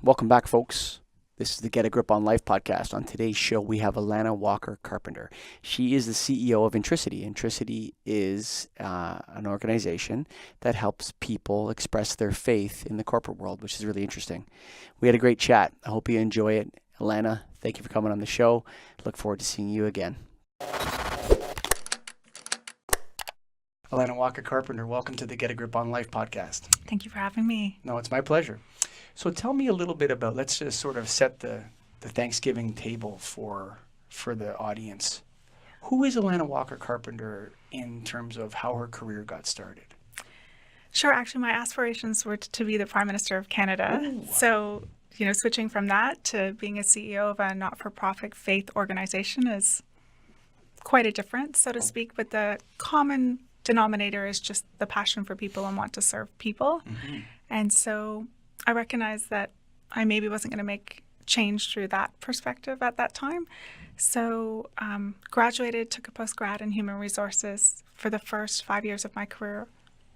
Welcome back, folks. This is the Get a Grip on Life podcast. On today's show, we have Alana Walker Carpenter. She is the CEO of Intriciti. Intriciti is an organization that helps people express their faith in the corporate world, which is really interesting. We had a great chat. I hope you enjoy it. Alana, thank you for coming on the show. Look forward to seeing you again. Alana Walker Carpenter, welcome to the Get a Grip on Life podcast. Thank you for having me. No, it's my pleasure. So tell me a little bit about, let's just sort of set the Thanksgiving table for the audience. Who is Alana Walker Carpenter in terms of how her career got started? Sure. Actually, my aspirations were to be the Prime Minister of Canada. Ooh. So, switching from that to being a CEO of a not-for-profit faith organization is quite a difference, so to speak. But the common denominator is just the passion for people and want to serve people. Mm-hmm. And so I recognized that I maybe wasn't going to make change through that perspective at that time. So graduated, took a postgrad in human resources. For the first 5 years of my career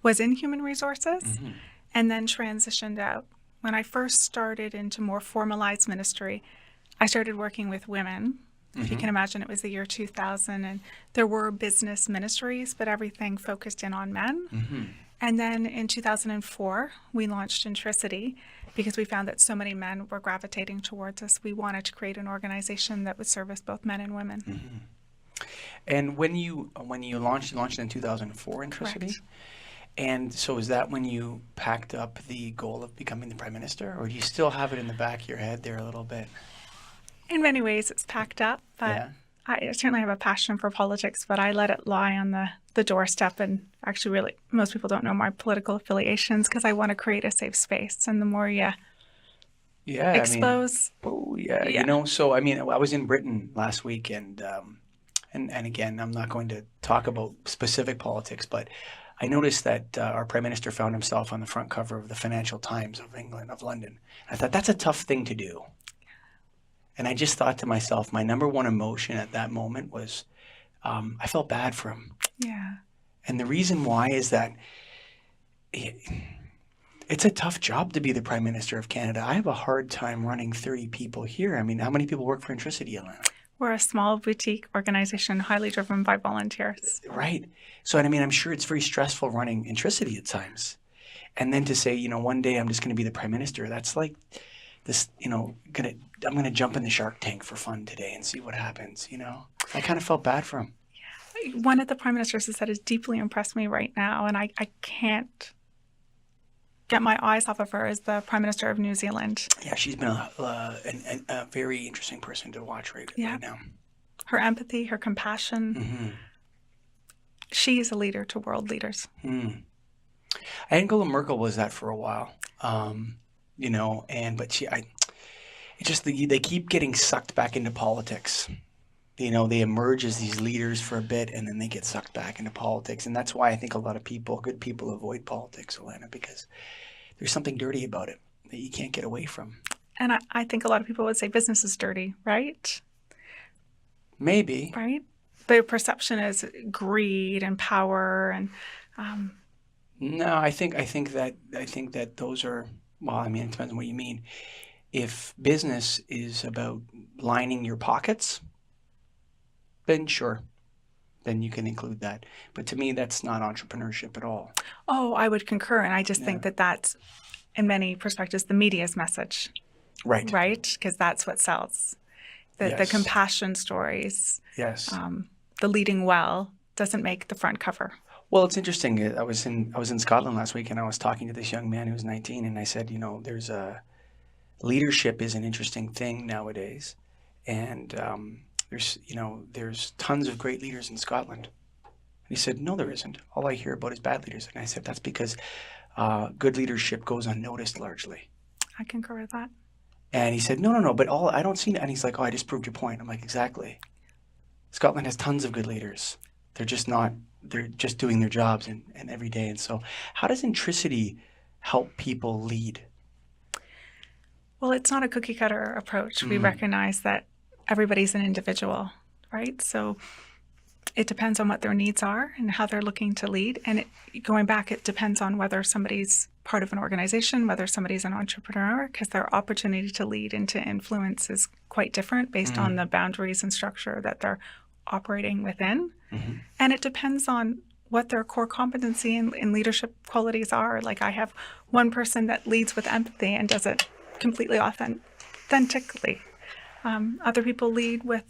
was in human resources, Mm-hmm. and then transitioned out. When I first started into more formalized ministry, I started working with women. If you can imagine, it was the year 2000, and there were business ministries, but everything focused in on men. Mm-hmm. And then in 2004, we launched Intriciti because we found that so many men were gravitating towards us. We wanted to create an organization that would service both men and women. Mm-hmm. And when you launched it in 2004, Intriciti? Correct. And so is that when you packed up the goal of becoming the Prime Minister, or do you still have it in the back of your head there a little bit? In many ways, it's packed up, but Yeah. I certainly have a passion for politics, but I let it lie on the doorstep. And actually, really, most people don't know my political affiliations because I want to create a safe space. And the more you expose... So I was in Britain last week, and again, I'm not going to talk about specific politics, but I noticed that our Prime Minister found himself on the front cover of the Financial Times of England, of London. I thought that's a tough thing to do. And I just thought to myself, my number one emotion at that moment was I felt bad for him. Yeah. And the reason why is that it's a tough job to be the Prime Minister of Canada. I have a hard time running 30 people here. I mean, how many people work for Intriciti, Alana? We're a small boutique organization, highly driven by volunteers. Right. So, I'm sure it's very stressful running Intriciti at times. And then to say, one day I'm just going to be the Prime Minister, that's like this, I'm going to jump in the Shark Tank for fun today and see what happens, I kind of felt bad for him. One of the prime ministers has said has deeply impressed me right now, and I can't get my eyes off of her, is the Prime Minister of New Zealand. Yeah, she's been a very interesting person to watch right now. Her empathy, her compassion. Mm-hmm. She's a leader to world leaders. Mm. Angela Merkel was that for a while, they keep getting sucked back into politics. They emerge as these leaders for a bit, and then they get sucked back into politics. And that's why I think a lot of good people avoid politics, Alana, because there's something dirty about it that you can't get away from. And I think a lot of people would say business is dirty, right? Maybe. Right? The perception is greed and power and... No, I think that those are, it depends on what you mean. If business is about lining your pockets, then sure, then you can include that. But to me, that's not entrepreneurship at all. Oh, I would concur. And I just think that that's, in many perspectives, the media's message. Right. Right? Because that's what sells. The compassion stories. Yes. The leading well doesn't make the front cover. Well, it's interesting. I was in Scotland last week, and I was talking to this young man who was 19, and I said, leadership is an interesting thing nowadays, and there's tons of great leaders in Scotland. And he said, no, there isn't. All I hear about is bad leaders. And I said, that's because good leadership goes unnoticed largely. I concur with that. And he said, no, but I don't see it. And he's like, oh, I just proved your point. I'm like, exactly. Scotland has tons of good leaders. They're just doing their jobs and every day. And so how does Intriciti help people lead? Well, it's not a cookie cutter approach. We recognize that everybody's an individual, right? So It depends on what their needs are and how they're looking to lead. And going back, it depends on whether somebody's part of an organization, whether somebody's an entrepreneur, because their opportunity to lead and to influence is quite different based on the boundaries and structure that they're operating within. And it depends on what their core competency and leadership qualities are. Like, I have one person that leads with empathy and does it completely authentically. Other people lead with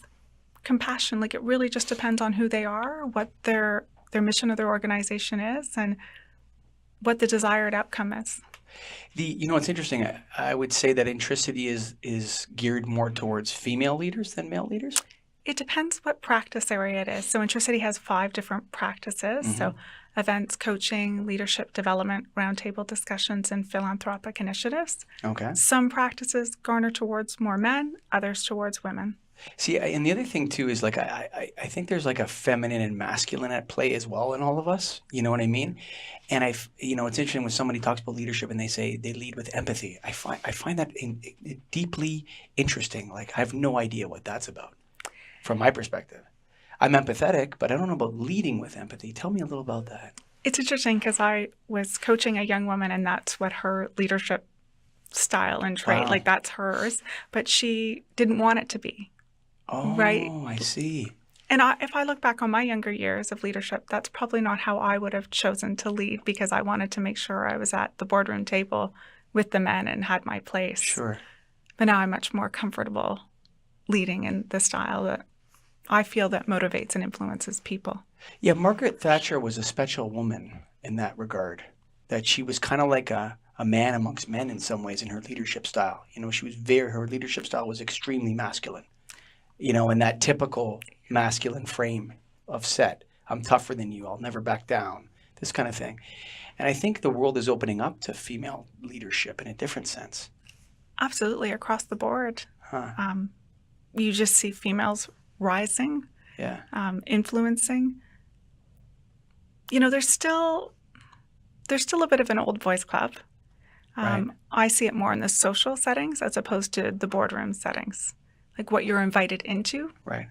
compassion. Like, it really just depends on who they are, what their mission of their organization is, and what the desired outcome is. It's interesting. I would say that Intriciti is geared more towards female leaders than male leaders. It depends what practice area it is. So Intriciti has 5 different practices. So events, coaching, leadership development, roundtable discussions, and philanthropic initiatives. Okay. Some practices garner towards more men, others towards women. See, and the other thing too is like I think there's like a feminine and masculine at play as well in all of us. You know what I mean? And it's interesting when somebody talks about leadership and they say they lead with empathy. I find that deeply interesting. Like, I have no idea what that's about from my perspective. I'm empathetic, but I don't know about leading with empathy. Tell me a little about that. It's interesting because I was coaching a young woman, and that's what her leadership style and trait, Wow. like, that's hers, but she didn't want it to be. Oh, Right. I see. And if I look back on my younger years of leadership, that's probably not how I would have chosen to lead, because I wanted to make sure I was at the boardroom table with the men and had my place. Sure. But now I'm much more comfortable leading in the style that I feel that motivates and influences people. Yeah, Margaret Thatcher was a special woman in that regard, that she was kind of like a man amongst men in some ways in her leadership style. Her leadership style was extremely masculine, in that typical masculine frame of set. I'm tougher than you. I'll never back down, this kind of thing. And I think the world is opening up to female leadership in a different sense. Absolutely, across the board. Huh. You just see females rising, Yeah. influencing. There's still a bit of an old boys club. Right. I see it more in the social settings as opposed to the boardroom settings, like what you're invited into. Right.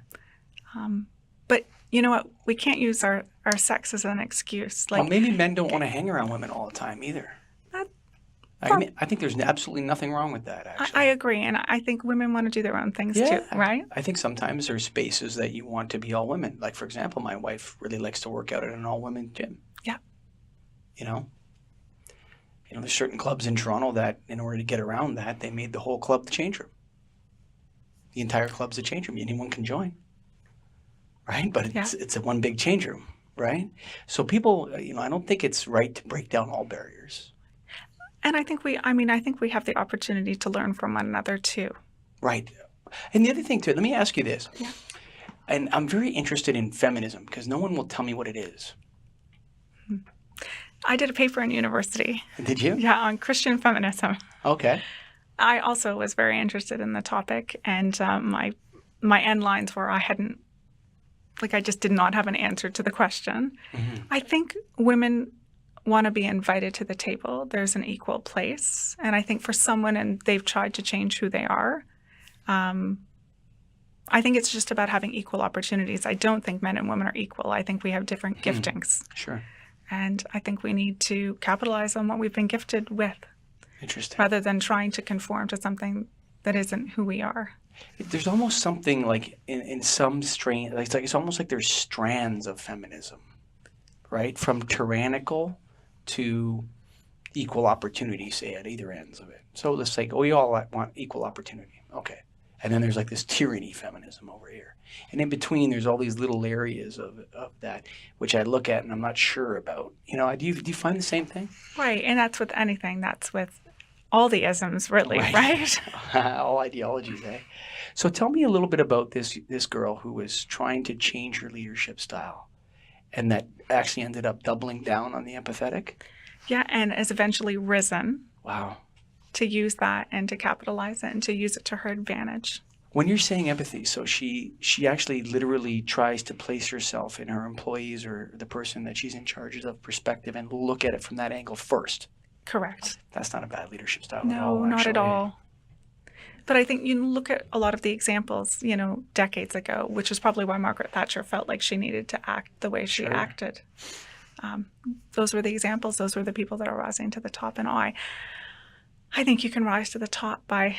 But you know what? We can't use our sex as an excuse. Like, Well, maybe men don't want to hang around women all the time either. That- I think there's absolutely nothing wrong with that, actually. I agree, and I think women want to do their own things Yeah. too, right? I think sometimes there's spaces that you want to be all women. Like, for example, my wife really likes to work out at an all-women gym. Yeah. There's certain clubs in Toronto that, in order to get around that, they made the whole club the change room. The entire club's a change room. Anyone can join, right? But it's a one big change room, right? So people, I don't think it's right to break down all barriers. And I think we have the opportunity to learn from one another too. Right. And the other thing too, let me ask you this. Yeah. And I'm very interested in feminism because no one will tell me what it is. I did a paper in university. Did you? Yeah, on Christian feminism. Okay. I also was very interested in the topic, and my end lines were I just did not have an answer to the question. Mm-hmm. I think women want to be invited to the table. There's an equal place, and I think for someone, and they've tried to change who they are, I think it's just about having equal opportunities. I don't think men and women are equal. I think we have different giftings. Sure. And I think we need to capitalize on what we've been gifted with, Interesting. rather than trying to conform to something that isn't who we are. There's almost something like in some strain, it's almost like there's strands of feminism, right? From tyrannical to equal opportunity, say, at either ends of it. So let's say, we all want equal opportunity. Okay. And then there's like this tyranny feminism over here. And in between, there's all these little areas of that, which I look at and I'm not sure about. Do you find the same thing? Right. And that's with anything. That's with all the isms, really, right? All ideologies, eh? So tell me a little bit about this girl who was trying to change her leadership style and that actually ended up doubling down on the empathetic. Yeah, and has eventually risen. Wow. To use that and to capitalize it and to use it to her advantage. When you're saying empathy, so she actually literally tries to place herself in her employees or the person that she's in charge of perspective and look at it from that angle first. Correct. That's not a bad leadership style at all. No, not at actually. all. But I think you look at a lot of the examples, decades ago, which is probably why Margaret Thatcher felt like she needed to act the way she Sure. acted. Those were the examples. Those were the people that are rising to the top. And I think you can rise to the top by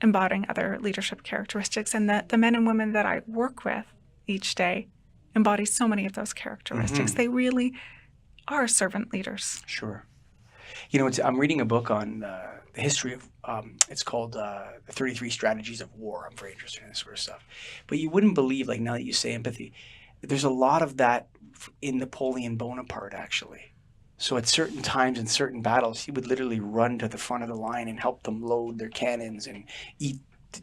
embodying other leadership characteristics. And the men and women that I work with each day embody so many of those characteristics. They really are servant leaders. Sure. I'm reading a book on the history of, it's called The 33 Strategies of War. I'm very interested in this sort of stuff. But you wouldn't believe, like now that you say empathy, there's a lot of that in Napoleon Bonaparte, actually. So at certain times in certain battles, he would literally run to the front of the line and help them load their cannons and eat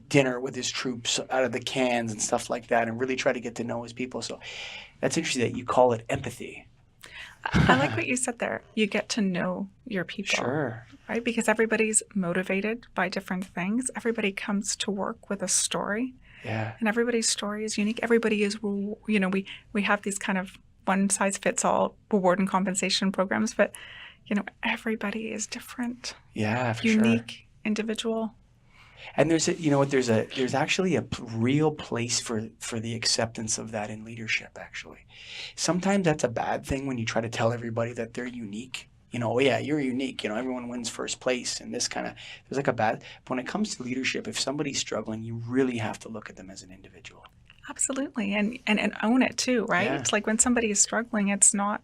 dinner with his troops out of the cans and stuff like that, and really try to get to know his people. So that's interesting that you call it empathy. I like what you said there. You get to know your people. Sure. Right? Because everybody's motivated by different things. Everybody comes to work with a story. Yeah. And everybody's story is unique. Everybody is, we have these kind of one-size-fits-all reward and compensation programs, but, everybody is different. Yeah, for unique, sure. Individual. And there's actually a real place for the acceptance of that in leadership, actually. Sometimes that's a bad thing when you try to tell everybody that they're unique. Oh yeah, you're unique. Everyone wins first place and this kind of, there's like a bad, but when it comes to leadership, if somebody's struggling, you really have to look at them as an individual. Absolutely. And own it too, right? Yeah. It's like when somebody is struggling, it's not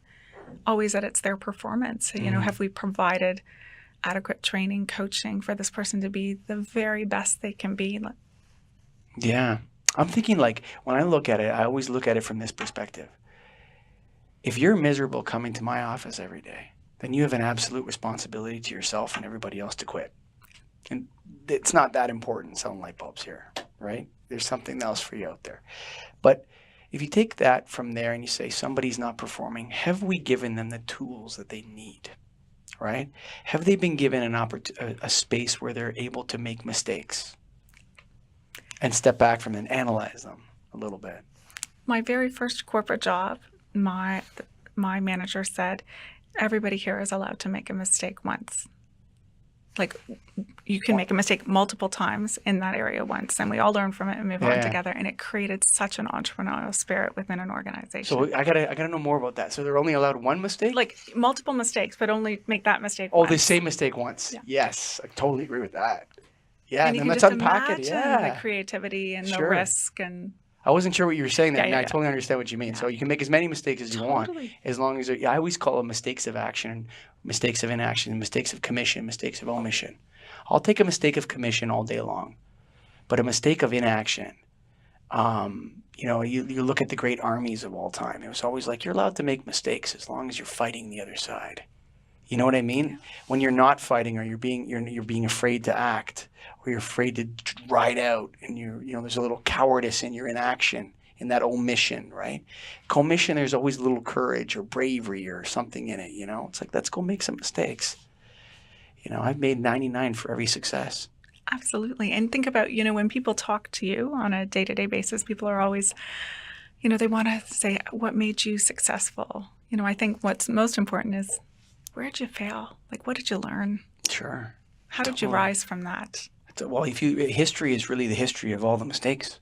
always that it's their performance. Have we provided adequate training, coaching for this person to be the very best they can be? Yeah. I'm thinking, like, when I look at it, I always look at it from this perspective. If you're miserable coming to my office every day, then you have an absolute responsibility to yourself and everybody else to quit. And it's not that important selling light bulbs here, right? There's something else for you out there. But if you take that from there and you say somebody's not performing, have we given them the tools that they need? Right? Have they been given a space where they're able to make mistakes and step back from them and analyze them a little bit? My very first corporate job, my manager said, everybody here is allowed to make a mistake once. Like, you can make a mistake multiple times in that area once, and we all learn from it and move on together. And it created such an entrepreneurial spirit within an organization. So I gotta know more about that. So they're only allowed one mistake? Like multiple mistakes, but only make that mistake once. once. The same mistake once. Yeah. Yes, I totally agree with that. Yeah, and then let's just unpack it. Yeah, the creativity and the risk and. I wasn't sure what you were saying there. Yeah, I totally understand what you mean. Yeah. So you can make as many mistakes as you want, as long as I always call them mistakes of action, mistakes of inaction, mistakes of commission, mistakes of omission. I'll take a mistake of commission all day long, but a mistake of inaction, you look at the great armies of all time. It was always like, you're allowed to make mistakes as long as you're fighting the other side. You know what I mean? Yeah. When you're not fighting, or you're being afraid to act, or you're afraid to ride out, and there's a little cowardice in your inaction, in that omission, right? Commission, there's always a little courage or bravery or something in it. It's like, let's go make some mistakes. I've made 99 for every success. Absolutely. And think about, when people talk to you on a day-to-day basis, people are always, they want to say, what made you successful? I think what's most important is, where did you fail? Like, what did you learn? Sure. How did you rise from that? Well, history is really the history of all the mistakes.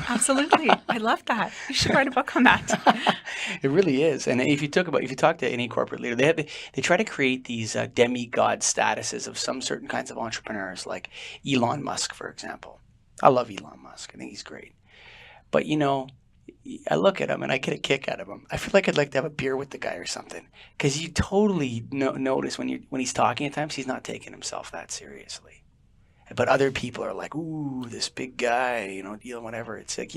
Absolutely. I love that. You should write a book on that. It really is. And if you talk to any corporate leader, they try to create these demigod statuses of some certain kinds of entrepreneurs, like Elon Musk, for example. I love Elon Musk. I think he's great. But I look at him and I get a kick out of him. I feel like I'd like to have a beer with the guy or something, because you totally notice when he's talking at times, he's not taking himself that seriously. But other people are like, ooh, this big guy, dealing whatever. It's like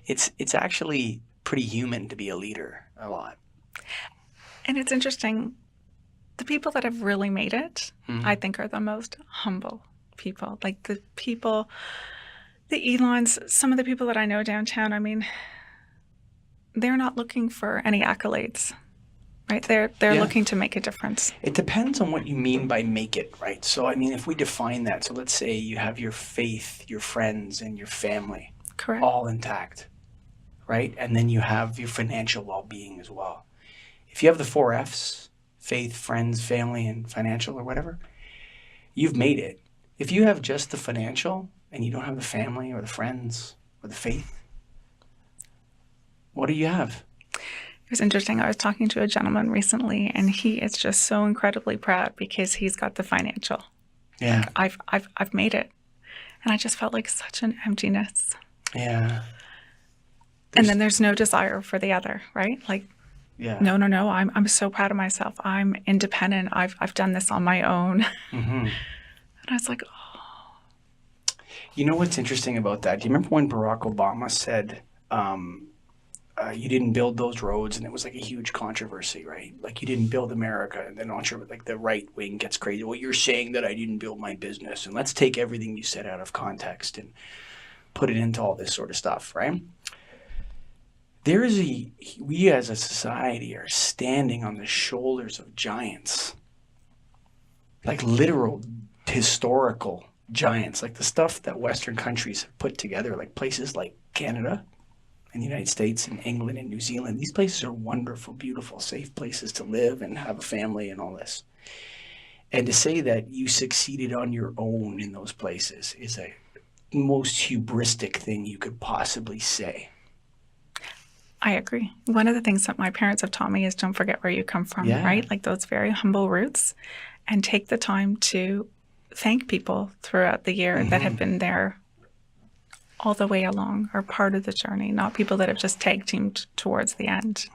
it's actually pretty human to be a leader a lot. And it's interesting. The people that have really made it, I think, are the most humble people. Like the people, the Elons, some of the people that I know downtown, I mean, they're not looking for any accolades. Right? They're looking to make a difference. It depends on what you mean by make it, right? So, I mean, if we define that, so let's say you have your faith, your friends, and your family. Correct. All intact, right? And then you have your financial well-being as well. If you have the 4 Fs, faith, friends, family, and financial or whatever, you've made it. If you have just the financial and you don't have the family or the friends or the faith, what do you have? It was interesting. I was talking to a gentleman recently, and he is just so incredibly proud because he's got the financial. Yeah. I've made it, and I just felt like such an emptiness. Yeah. And then there's no desire for the other, right? Like, Yeah. no. I'm so proud of myself. I'm independent. I've done this on my own. Mm-hmm. And I was like, oh, You know what's interesting about that? Do you remember when Barack Obama said, you didn't build those roads, and it was like a huge controversy, right? Like, you didn't build America, and then like the right wing gets crazy. Well, you're saying that I didn't build my business, and let's take everything you said out of context and put it into all this sort of stuff, right? We as a society are standing on the shoulders of giants, like literal historical giants, like the stuff that Western countries have put together, like places like Canada and the United States and England and New Zealand. These places are wonderful, beautiful, safe places to live and have a family and all this. And to say that you succeeded on your own in those places is a most hubristic thing you could possibly say. I agree. One of the things that my parents have taught me is don't forget where you come from, Yeah. right? Like those very humble roots, and take the time to thank people throughout the year that have been there all the way along, or part of the journey, not people that have just tag teamed towards the end.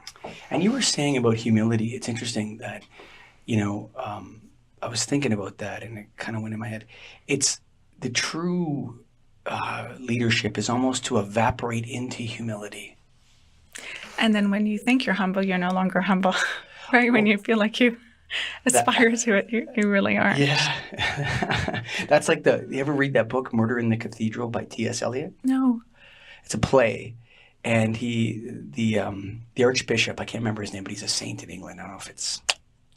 And you were saying about humility. It's interesting that, I was thinking about that and it kind of went in my head. It's the true leadership is almost to evaporate into humility. And then when you think you're humble, you're no longer humble, right? When you feel like you aspire to it, you really aren't. Yeah. That's like you ever read that book, Murder in the Cathedral by T.S. Eliot? No. It's a play. And the Archbishop, I can't remember his name, but he's a saint in England. I don't know if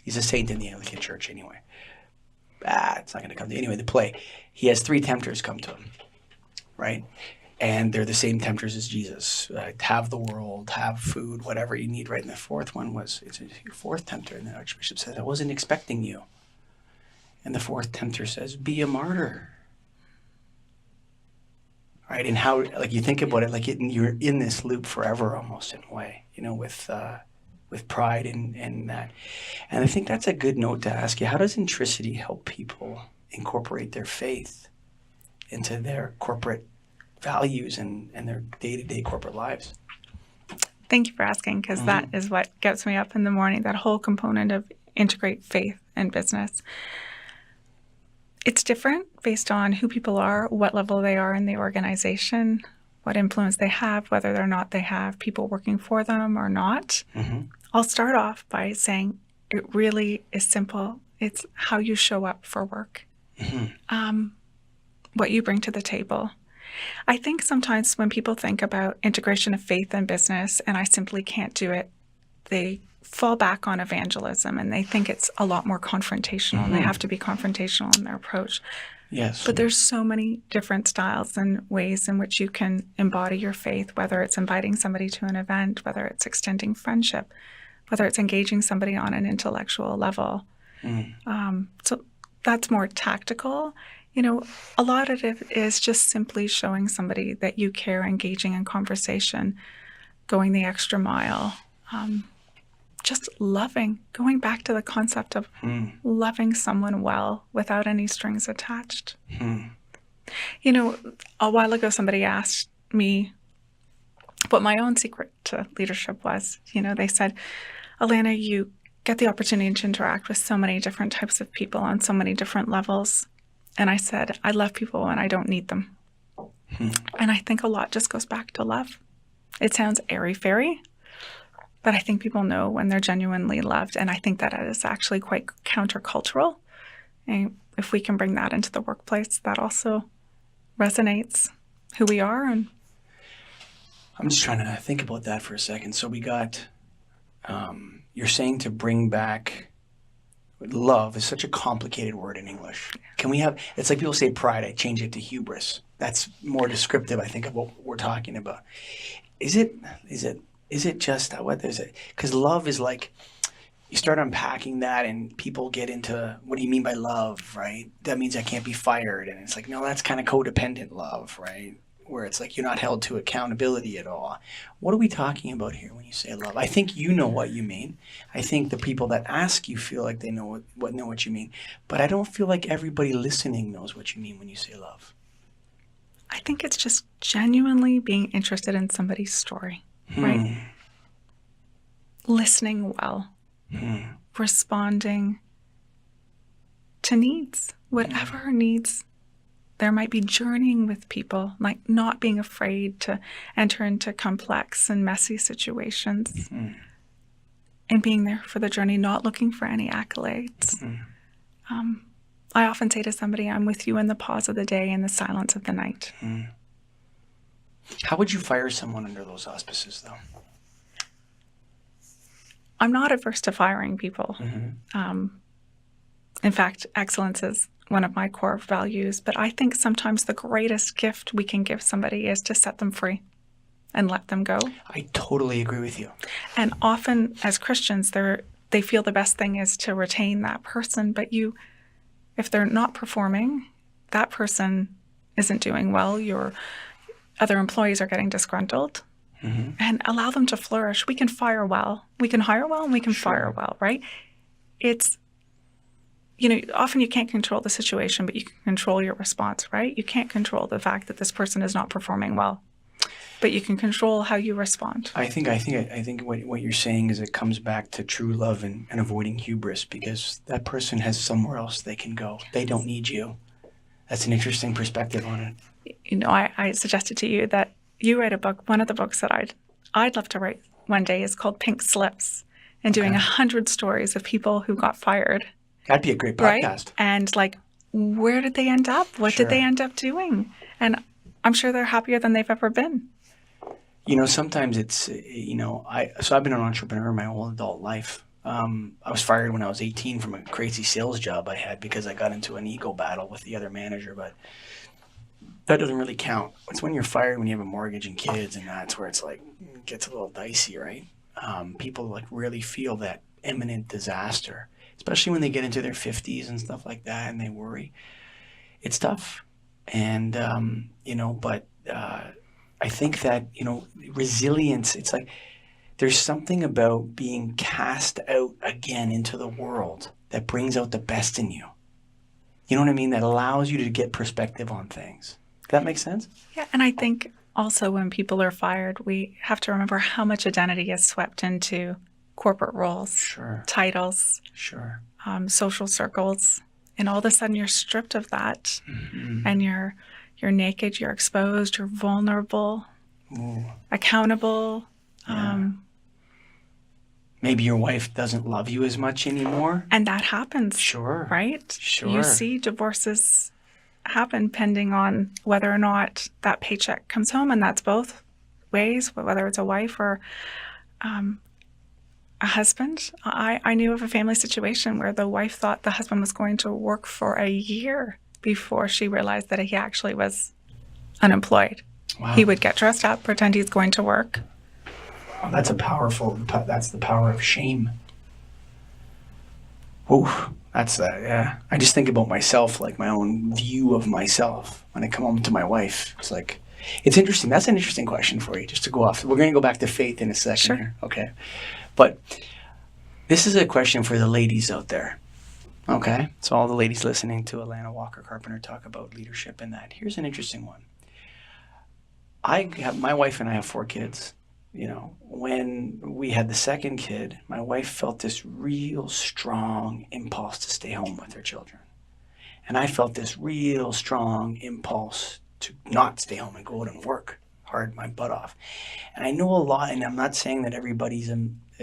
he's a saint in the Anglican Church anyway. It's not going to come to anyway, the play. He has 3 tempters come to him, right? And they're the same tempters as Jesus. Have the world, have food, whatever you need, right? And the fourth one it's your fourth tempter. And the Archbishop says, I wasn't expecting you. And the fourth tempter says, be a martyr. Right? And how, like, you think about it, like you're in this loop forever almost in a way, with pride and that. And I think that's a good note to ask you. How does Intriciti help people incorporate their faith into their corporate values and their day-to-day corporate lives? Thank you for asking, because that is what gets me up in the morning, that whole component of integrate faith and business. It's different based on who people are, what level they are in the organization, what influence they have, whether or not they have people working for them or not. Mm-hmm. I'll start off by saying it really is simple. It's how you show up for work, what you bring to the table. I think sometimes when people think about integration of faith and business, and I simply can't do it, they fall back on evangelism and they think it's a lot more confrontational and they have to be confrontational in their approach. Yes. But there's so many different styles and ways in which you can embody your faith, whether it's inviting somebody to an event, whether it's extending friendship, whether it's engaging somebody on an intellectual level. So that's more tactical. A lot of it is just simply showing somebody that you care, engaging in conversation, going the extra mile, just loving, going back to the concept of loving someone well without any strings attached. A while ago, somebody asked me what my own secret to leadership was. They said, Alana, you get the opportunity to interact with so many different types of people on so many different levels. And I said, I love people and I don't need them. And I think a lot just goes back to love. It sounds airy-fairy, but I think people know when they're genuinely loved. And I think that is actually quite countercultural. And if we can bring that into the workplace, that also resonates who we are. And I'm just trying to think about that for a second. So we got, you're saying to bring back, love is such a complicated word in English. Can we have, it's like people say pride, I change it to hubris. That's more descriptive, I think, of what we're talking about. Is it just, what is it? Because love is like, you start unpacking that and people get into, what do you mean by love, right? That means I can't be fired. And it's like, no, that's kind of codependent love, right? Where it's like you're not held to accountability at all. What are we talking about here when you say love? I think you know what you mean. I think the people that ask you feel like they know what you mean. But I don't feel like everybody listening knows what you mean when you say love. I think it's just genuinely being interested in somebody's story, right? Listening well, responding to needs, whatever needs there might be, journeying with people, like not being afraid to enter into complex and messy situations, and being there for the journey, not looking for any accolades. I often say to somebody, I'm with you in the pause of the day and the silence of the night. How would you fire someone under those auspices, though? I'm not averse to firing people. In fact, excellence is one of my core values, but I think sometimes the greatest gift we can give somebody is to set them free and let them go. I totally agree with you. And often as Christians, they feel the best thing is to retain that person, but if they're not performing, that person isn't doing well, your other employees are getting disgruntled, and allow them to flourish. We can fire well. We can hire well and we can fire well, right? It's, often you can't control the situation, but you can control your response, right? You can't control the fact that this person is not performing well, but you can control how you respond. I think what you're saying is it comes back to true love and avoiding hubris, because that person has somewhere else they can go. They don't need you. That's an interesting perspective on it. I suggested to you that you write a book. One of the books that I'd love to write one day is called Pink Slips, and doing 100 stories of people who got fired. That'd be a great podcast. Right? And where did they end up? What did they end up doing? And I'm sure they're happier than they've ever been. Sometimes it's, I've been an entrepreneur my whole adult life. I was fired when I was 18 from a crazy sales job I had because I got into an ego battle with the other manager, but that doesn't really count. It's when you're fired when you have a mortgage and kids, and that's where it gets a little dicey, right? People really feel that imminent disaster, especially when they get into their 50s and stuff like that, and they worry. It's tough. And, but I think that, resilience, it's like there's something about being cast out again into the world that brings out the best in you. You know what I mean? That allows you to get perspective on things. Does that make sense? Yeah, and I think also when people are fired, we have to remember how much identity is swept into corporate roles, titles, social circles, and all of a sudden you're stripped of that, and you're naked, you're exposed, you're vulnerable, accountable. Yeah. Maybe your wife doesn't love you as much anymore. And that happens. Right? You see divorces happen depending on whether or not that paycheck comes home, and that's both ways, whether it's a wife or a husband. I knew of a family situation where the wife thought the husband was going to work for a year before she realized that he actually was unemployed. Wow. He would get dressed up, pretend he's going to work. Oh, that's the power of shame. Ooh, that's that, yeah. I just think about myself, my own view of myself when I come home to my wife. It's interesting. That's an interesting question for you, just to go off. We're going to go back to faith in a second here. Okay. But this is a question for the ladies out there. Okay. So all the ladies listening to Alana Walker Carpenter talk about leadership and that. Here's an interesting one. My wife and I have 4 kids. When we had the second kid, my wife felt this real strong impulse to stay home with her children. And I felt this real strong impulse to not stay home and go out and work hard my butt off. And I know a lot, and I'm not saying that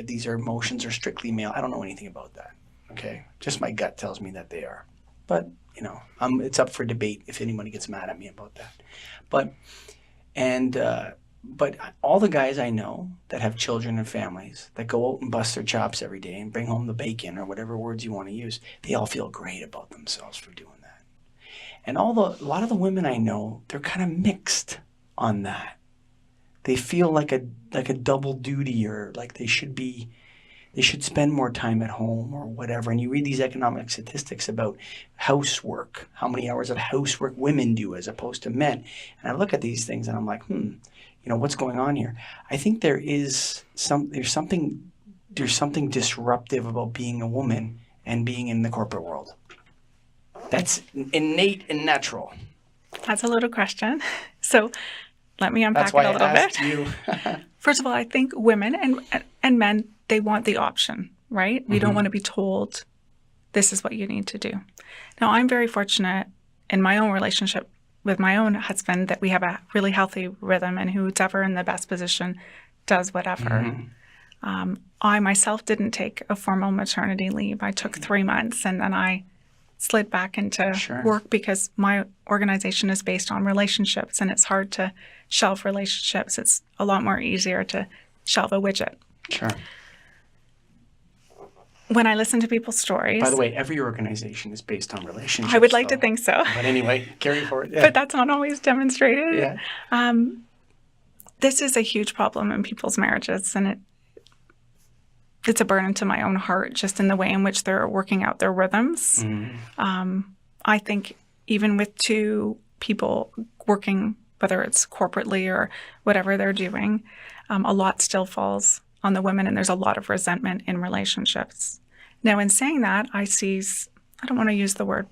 these emotions are strictly male. I don't know anything about that. Okay. Just my gut tells me that they are. But, it's up for debate if anybody gets mad at me about that. But all the guys I know that have children and families that go out and bust their chops every day and bring home the bacon or whatever words you want to use, they all feel great about themselves for doing that. And a lot of the women I know, they're kind of mixed on that. They feel like a double duty, or like they should be they should spend more time at home or whatever. And you read these economic statistics about housework, how many hours of housework women do as opposed to men. And I look at these things and I'm like, what's going on here? I think there's something disruptive about being a woman and being in the corporate world. That's innate and natural. That's a little question. So let me unpack That's why it a little I asked bit. you. First of all, I think women and men, they want the option, right? We don't want to be told this is what you need to do. Now, I'm very fortunate in my own relationship with my own husband that we have a really healthy rhythm, and who's ever in the best position does whatever. I myself didn't take a formal maternity leave. I took 3 months and then I slid back into work because my organization is based on relationships, and it's hard to shelve relationships. It's a lot more easier to shelve a widget. Sure. When I listen to people's stories... By the way, every organization is based on relationships. I would like to think so. But anyway, carry forward. Yeah. But that's not always demonstrated. Yeah. This is a huge problem in people's marriages, and it's a burden to my own heart just in the way in which they're working out their rhythms. I think even with two people working, whether it's corporately or whatever they're doing, a lot still falls on the women, and there's a lot of resentment in relationships. Now, in saying that, I don't want to use the word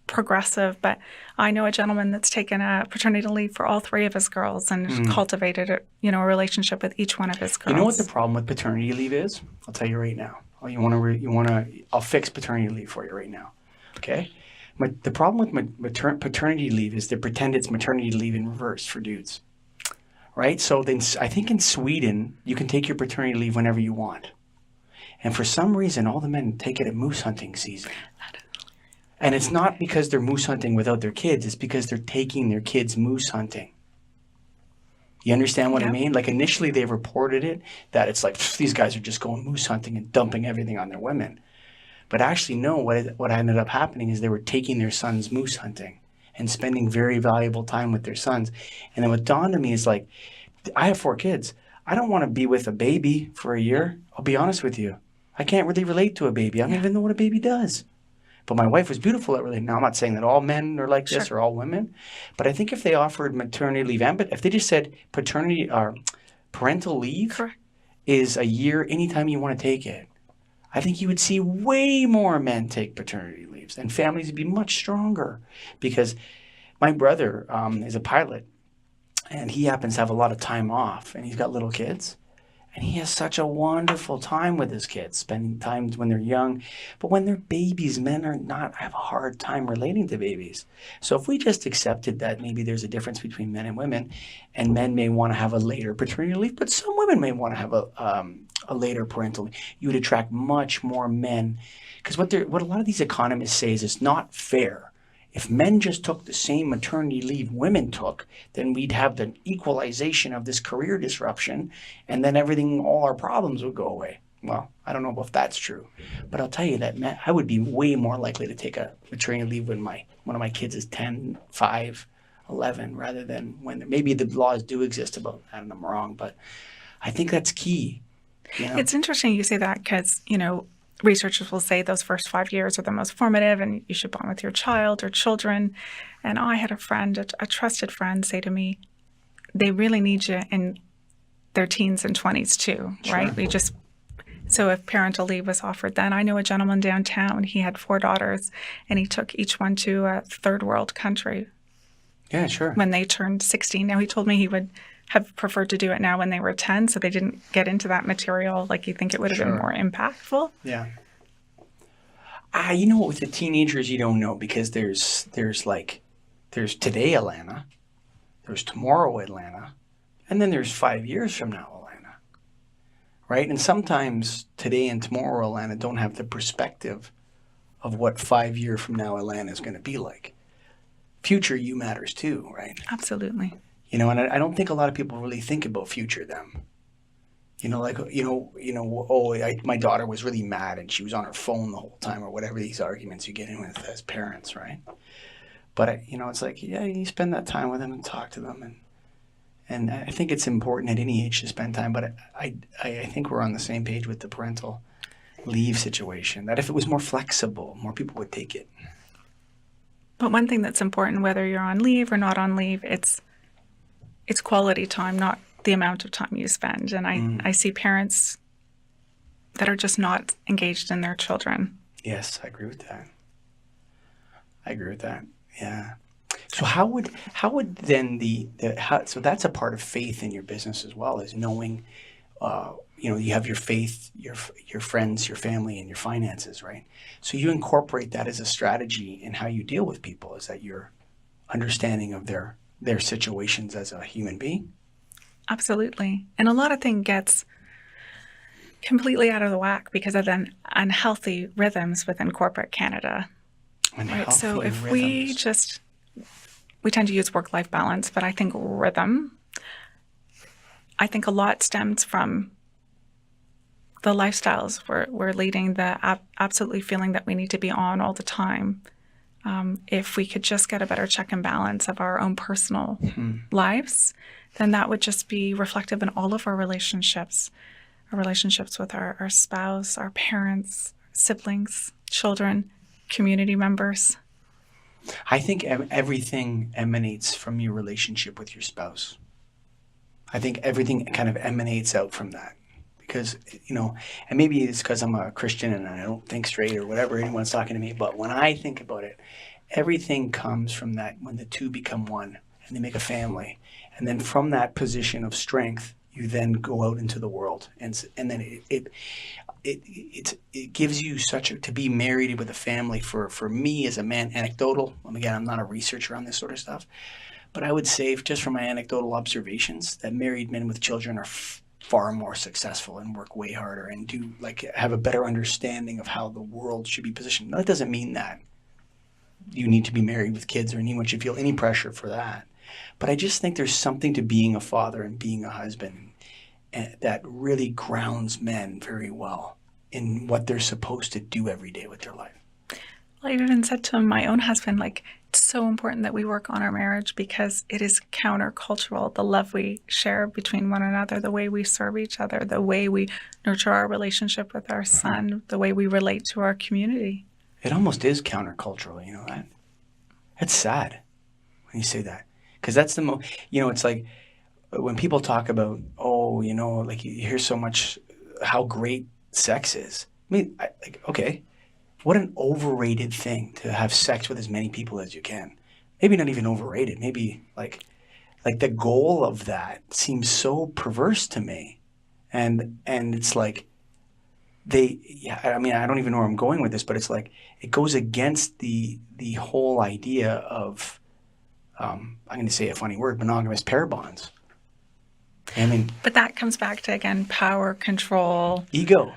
progressive, but I know a gentleman that's taken a paternity leave for all 3 of his girls and cultivated a relationship with each one of his girls. You know what the problem with paternity leave is? I'll tell you right now. I'll fix paternity leave for you right now. Okay? The problem with paternity leave is they pretend it's maternity leave in reverse for dudes. Right? So then I think in Sweden, you can take your paternity leave whenever you want. And for some reason, all the men take it at moose hunting season. And it's not because they're moose hunting without their kids. It's because they're taking their kids moose hunting. You understand what I mean? Like initially they reported it, that it's like, these guys are just going moose hunting and dumping everything on their women. But actually, no, what ended up happening is they were taking their sons moose hunting and spending very valuable time with their sons. And then what dawned on me is like, I have 4 kids. I don't want to be with a baby for a year. I'll be honest with you. I can't really relate to a baby. I don't even know what a baby does. But my wife was beautiful at relating. Now, I'm not saying that all men are like this or all women, but I think if they offered maternity leave, but if they just said paternity or parental leave is a year anytime you want to take it, I think you would see way more men take paternity leaves, and families would be much stronger. Because my brother is a pilot, and he happens to have a lot of time off, and he's got little kids. And he has such a wonderful time with his kids, spending time when they're young. But when they're babies, men have a hard time relating to babies. So if we just accepted that maybe there's a difference between men and women, and men may want to have a later paternity leave, but some women may want to have a later parental leave, you would attract much more men. Because what a lot of these economists say is it's not fair. If men just took the same maternity leave women took, then we'd have the equalization of this career disruption, and then all our problems would go away. Well, I don't know if that's true, but I'll tell you that I would be way more likely to take a maternity leave when one of my kids is 10, 5, 11, rather than when maybe the laws do exist about that, and I'm wrong, but I think that's key. It's interesting you say that because, researchers will say those first 5 years are the most formative and you should bond with your child or children. And I had a friend, a trusted friend, say to me, they really need you in their teens and 20s too, right? So if parental leave was offered then, I know a gentleman downtown, he had 4 daughters and he took each one to a third world country. Yeah, sure. When they turned 16. Now he told me he would have preferred to do it now when they were 10, so they didn't get into that material like you think it would have been more impactful. Yeah. With the teenagers, you don't know, because there's today Alana, there's tomorrow Alana, and then there's 5 years from now Alana, right? And sometimes today and tomorrow Alana don't have the perspective of what 5 years from now Alana is going to be like. Future you matters too, right? Absolutely. And I don't think a lot of people really think about future them. My daughter was really mad and she was on her phone the whole time, or whatever these arguments you get in with as parents, right? But, it's like, yeah, you spend that time with them and talk to them. And I think it's important at any age to spend time, but I think we're on the same page with the parental. leave situation, that if it was more flexible, more people would take it. But one thing that's important, whether you're on leave or not on leave, it's quality time, not the amount of time you spend. And I see parents that are just not engaged in their children. Yes, I agree with that. Yeah. So how would then so that's a part of faith in your business as well, is knowing, you have your faith, your friends, your family, and your finances, right? So you incorporate that as a strategy in how you deal with people. Is that your understanding of their situations as a human being? Absolutely. And a lot of things gets completely out of the whack because of then unhealthy rhythms within corporate Canada. Right. So if we tend to use work-life balance, but I think a lot stems from the lifestyles we're leading, the absolutely feeling that we need to be on all the time. If we could just get a better check and balance of our own personal lives, then that would just be reflective in all of our relationships with our spouse, our parents, siblings, children, community members. I think everything emanates from your relationship with your spouse. I think everything kind of emanates out from that. Because, and maybe it's because I'm a Christian and I don't think straight or whatever anyone's talking to me, but when I think about it, everything comes from that, when the two become one and they make a family. And then from that position of strength, you then go out into the world. And then it gives you to be married with a family, for me as a man, anecdotal. Again, I'm not a researcher on this sort of stuff, but I would say, just from my anecdotal observations, that married men with children are far more successful and work way harder and have a better understanding of how the world should be positioned. Now, that doesn't mean that you need to be married with kids or anyone should feel any pressure for that. But I just think there's something to being a father and being a husband that really grounds men very well in what they're supposed to do every day with their life. Well, I even said to my own husband, it's so important that we work on our marriage because it is countercultural, the love we share between one another, the way we serve each other, the way we nurture our relationship with our son, the way we relate to our community. It almost is countercultural, you know that? It's sad when you say that. Because that's it's like when people talk about, you hear so much how great sex is. I mean, okay. What an overrated thing to have sex with as many people as you can. Maybe not even overrated. Maybe like the goal of that seems so perverse to me. And it's like I don't even know where I'm going with this, but it's like it goes against the whole idea of, I'm going to say a funny word, monogamous pair bonds. But that comes back to, again, power, control. Ego.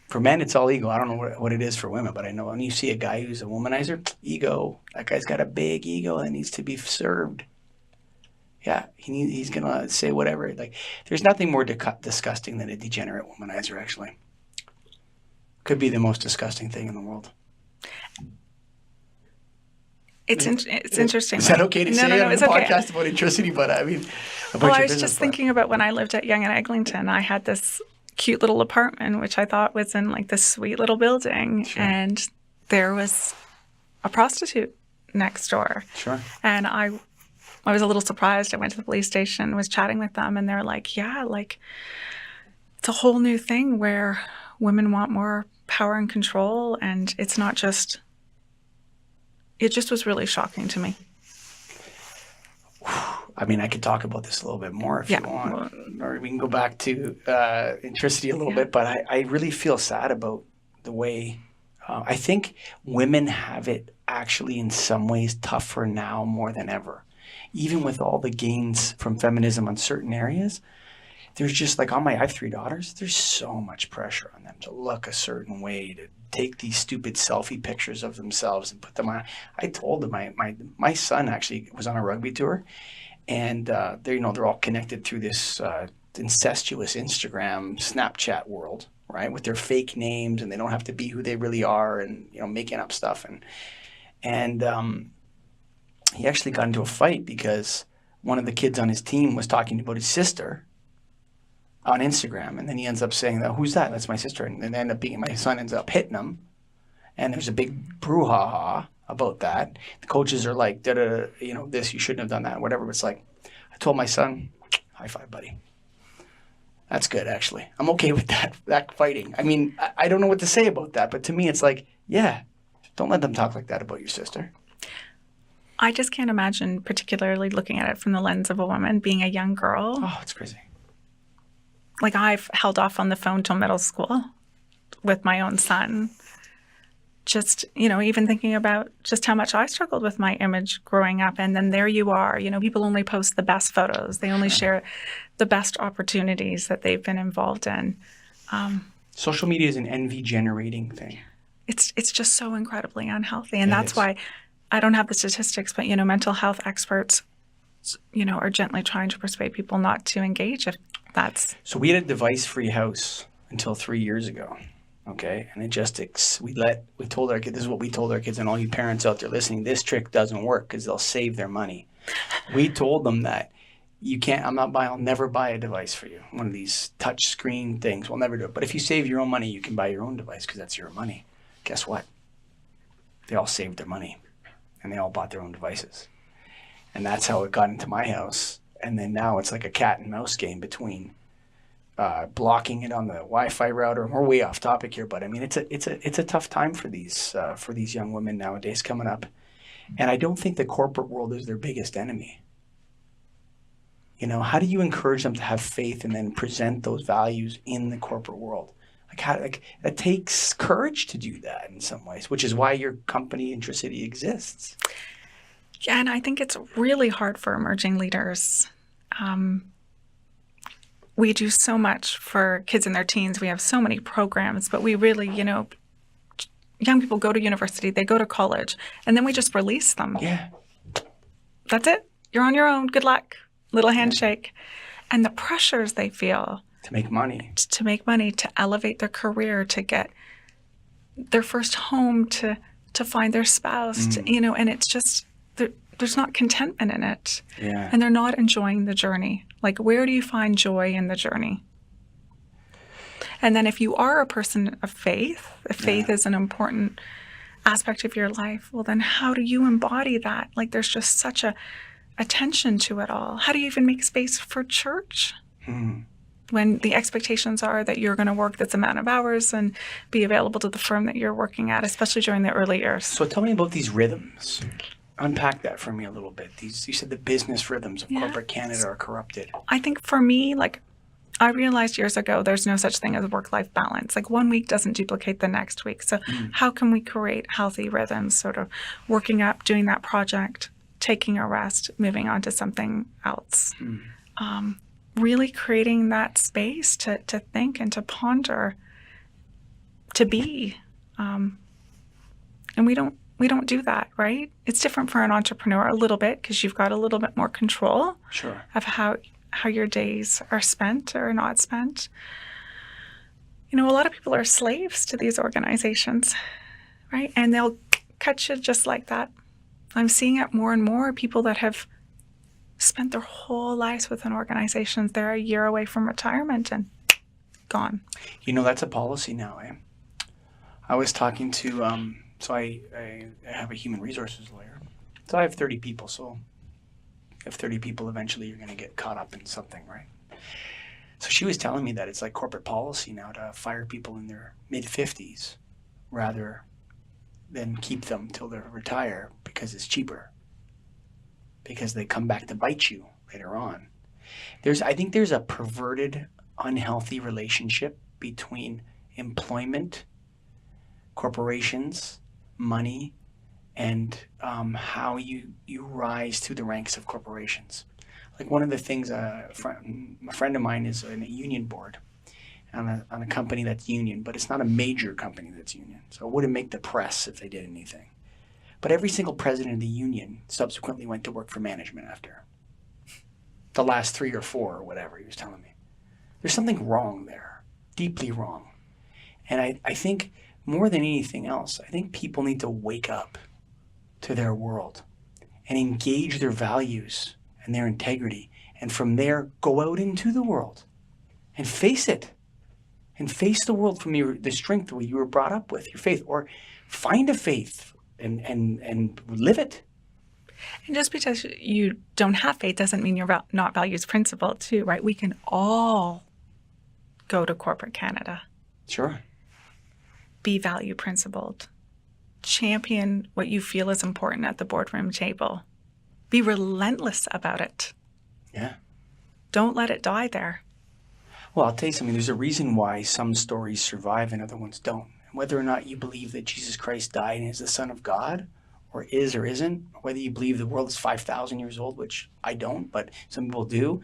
For men, it's all ego. I don't know what it is for women, but I know when you see a guy who's a womanizer, ego. That guy's got a big ego that needs to be served. Yeah, he's going to say whatever. There's nothing more disgusting than a degenerate womanizer, actually. Could be the most disgusting thing in the world. It's interesting. Is that okay to say on a podcast about Intriciti? But I was just thinking about when I lived at Yonge and Eglinton. I had this cute little apartment, which I thought was in this sweet little building. Sure. And there was a prostitute next door. Sure. And I was a little surprised. I went to the police station, was chatting with them, and they're like, yeah, it's a whole new thing where women want more power and control. And it's not just, it just was really shocking to me. I could talk about this a little bit more if you want, or we can go back to Intriciti a little bit, but I really feel sad about the way I think women have it actually in some ways tougher now more than ever. Even with all the gains from feminism on certain areas, there's just I have 3 daughters, there's so much pressure on them to look a certain way, to take these stupid selfie pictures of themselves and put them on. I told them my son actually was on a rugby tour, and they're all connected through this incestuous Instagram, Snapchat world, right? With their fake names, and they don't have to be who they really are, and making up stuff. And he actually got into a fight because one of the kids on his team was talking about his sister, on Instagram, and then he ends up saying, that, who's that? That's my sister. And then my son ends up hitting him, and there's a big brouhaha about that. The coaches are like, this, you shouldn't have done that, whatever. But it's like, I told my son, high five, buddy. That's good, actually. I'm okay with that fighting. I mean, I don't know what to say about that, but to me, it's like, yeah, don't let them talk like that about your sister. I just can't imagine, particularly looking at it from the lens of a woman, being a young girl. Oh, it's crazy. Like, I've held off on the phone till middle school with my own son. Just, even thinking about just how much I struggled with my image growing up. And then there you are, people only post the best photos. They only share the best opportunities that they've been involved in. Social media is an envy generating thing. It's just so incredibly unhealthy. And that's why I don't have the statistics, but, mental health experts, are gently trying to persuade people not to engage if that's... So we had a device-free house until 3 years ago. Okay. And it just, we told our kids, this is what we told our kids, and all you parents out there listening, this trick doesn't work because they'll save their money. We told them that I'll never buy a device for you. One of these touch screen things. We'll never do it. But if you save your own money, you can buy your own device because that's your money. Guess what? They all saved their money and they all bought their own devices. And that's how it got into my house. And then now it's like a cat and mouse game between blocking it on the Wi-Fi router. We're way off topic here, but I mean, it's a tough time for these young women nowadays coming up. And I don't think the corporate world is their biggest enemy. How do you encourage them to have faith and then present those values in the corporate world? It takes courage to do that in some ways, which is why your company, Intriciti, exists. Yeah, and I think it's really hard for emerging leaders. We do so much for kids in their teens. We have so many programs, but we really, young people go to university, they go to college, and then we just release them. Yeah. That's it. You're on your own. Good luck. Little handshake. And the pressures they feel. To make money. To elevate their career, to get their first home, to find their spouse, and it's just, there's not contentment in it. Yeah. And they're not enjoying the journey. Like, where do you find joy in the journey? And then if you are a person of faith, if faith is an important aspect of your life, well, then how do you embody that? Like, there's just such a attention to it all. How do you even make space for church? When the expectations are that you're going to work this amount of hours and be available to the firm that you're working at, especially during the early years. So tell me about these rhythms. Unpack that for me a little bit. You said the business rhythms of corporate Canada are corrupted. I think for me, I realized years ago there's no such thing as work-life balance. Like, one week doesn't duplicate the next week. So how can we create healthy rhythms, sort of working up, doing that project, taking a rest, moving on to something else? Really creating that space to think and to ponder, to be. And we don't do that, right? It's different for an entrepreneur a little bit because you've got a little bit more control of how your days are spent or not spent. A lot of people are slaves to these organizations, right? And they'll cut you just like that. I'm seeing it more and more. People that have spent their whole lives with an organization, they're a year away from retirement and gone. That's a policy now, eh? I was talking to, so I have a human resources lawyer. So I have 30 people, so if 30 people, eventually you're going to get caught up in something, right? So she was telling me that it's like corporate policy now to fire people in their mid-50s rather than keep them till they retire because it's cheaper. Because they come back to bite you later on. I think there's a perverted, unhealthy relationship between employment, corporations, money, and how you rise through the ranks of corporations. Like, one of the things, a friend of mine is in a union board on a company that's union, but it's not a major company that's union. So it wouldn't make the press if they did anything. But every single president of the union subsequently went to work for management after. The last 3 or 4 or whatever, he was telling me. There's something wrong there, deeply wrong. And I think more than anything else, I think people need to wake up to their world and engage their values and their integrity. And from there, go out into the world and face it. And face the world from the strength that you were brought up with, your faith. Or find a faith and live it. And just because you don't have faith doesn't mean you're not values principled too, right? We can all go to corporate Canada. Sure. Be value principled. Champion what you feel is important at the boardroom table. Be relentless about it. Yeah. Don't let it die there. Well, I'll tell you something. There's a reason why some stories survive and other ones don't. And whether or not you believe that Jesus Christ died and is the Son of God, or is or isn't, or whether you believe the world is 5,000 years old, which I don't, but some people do.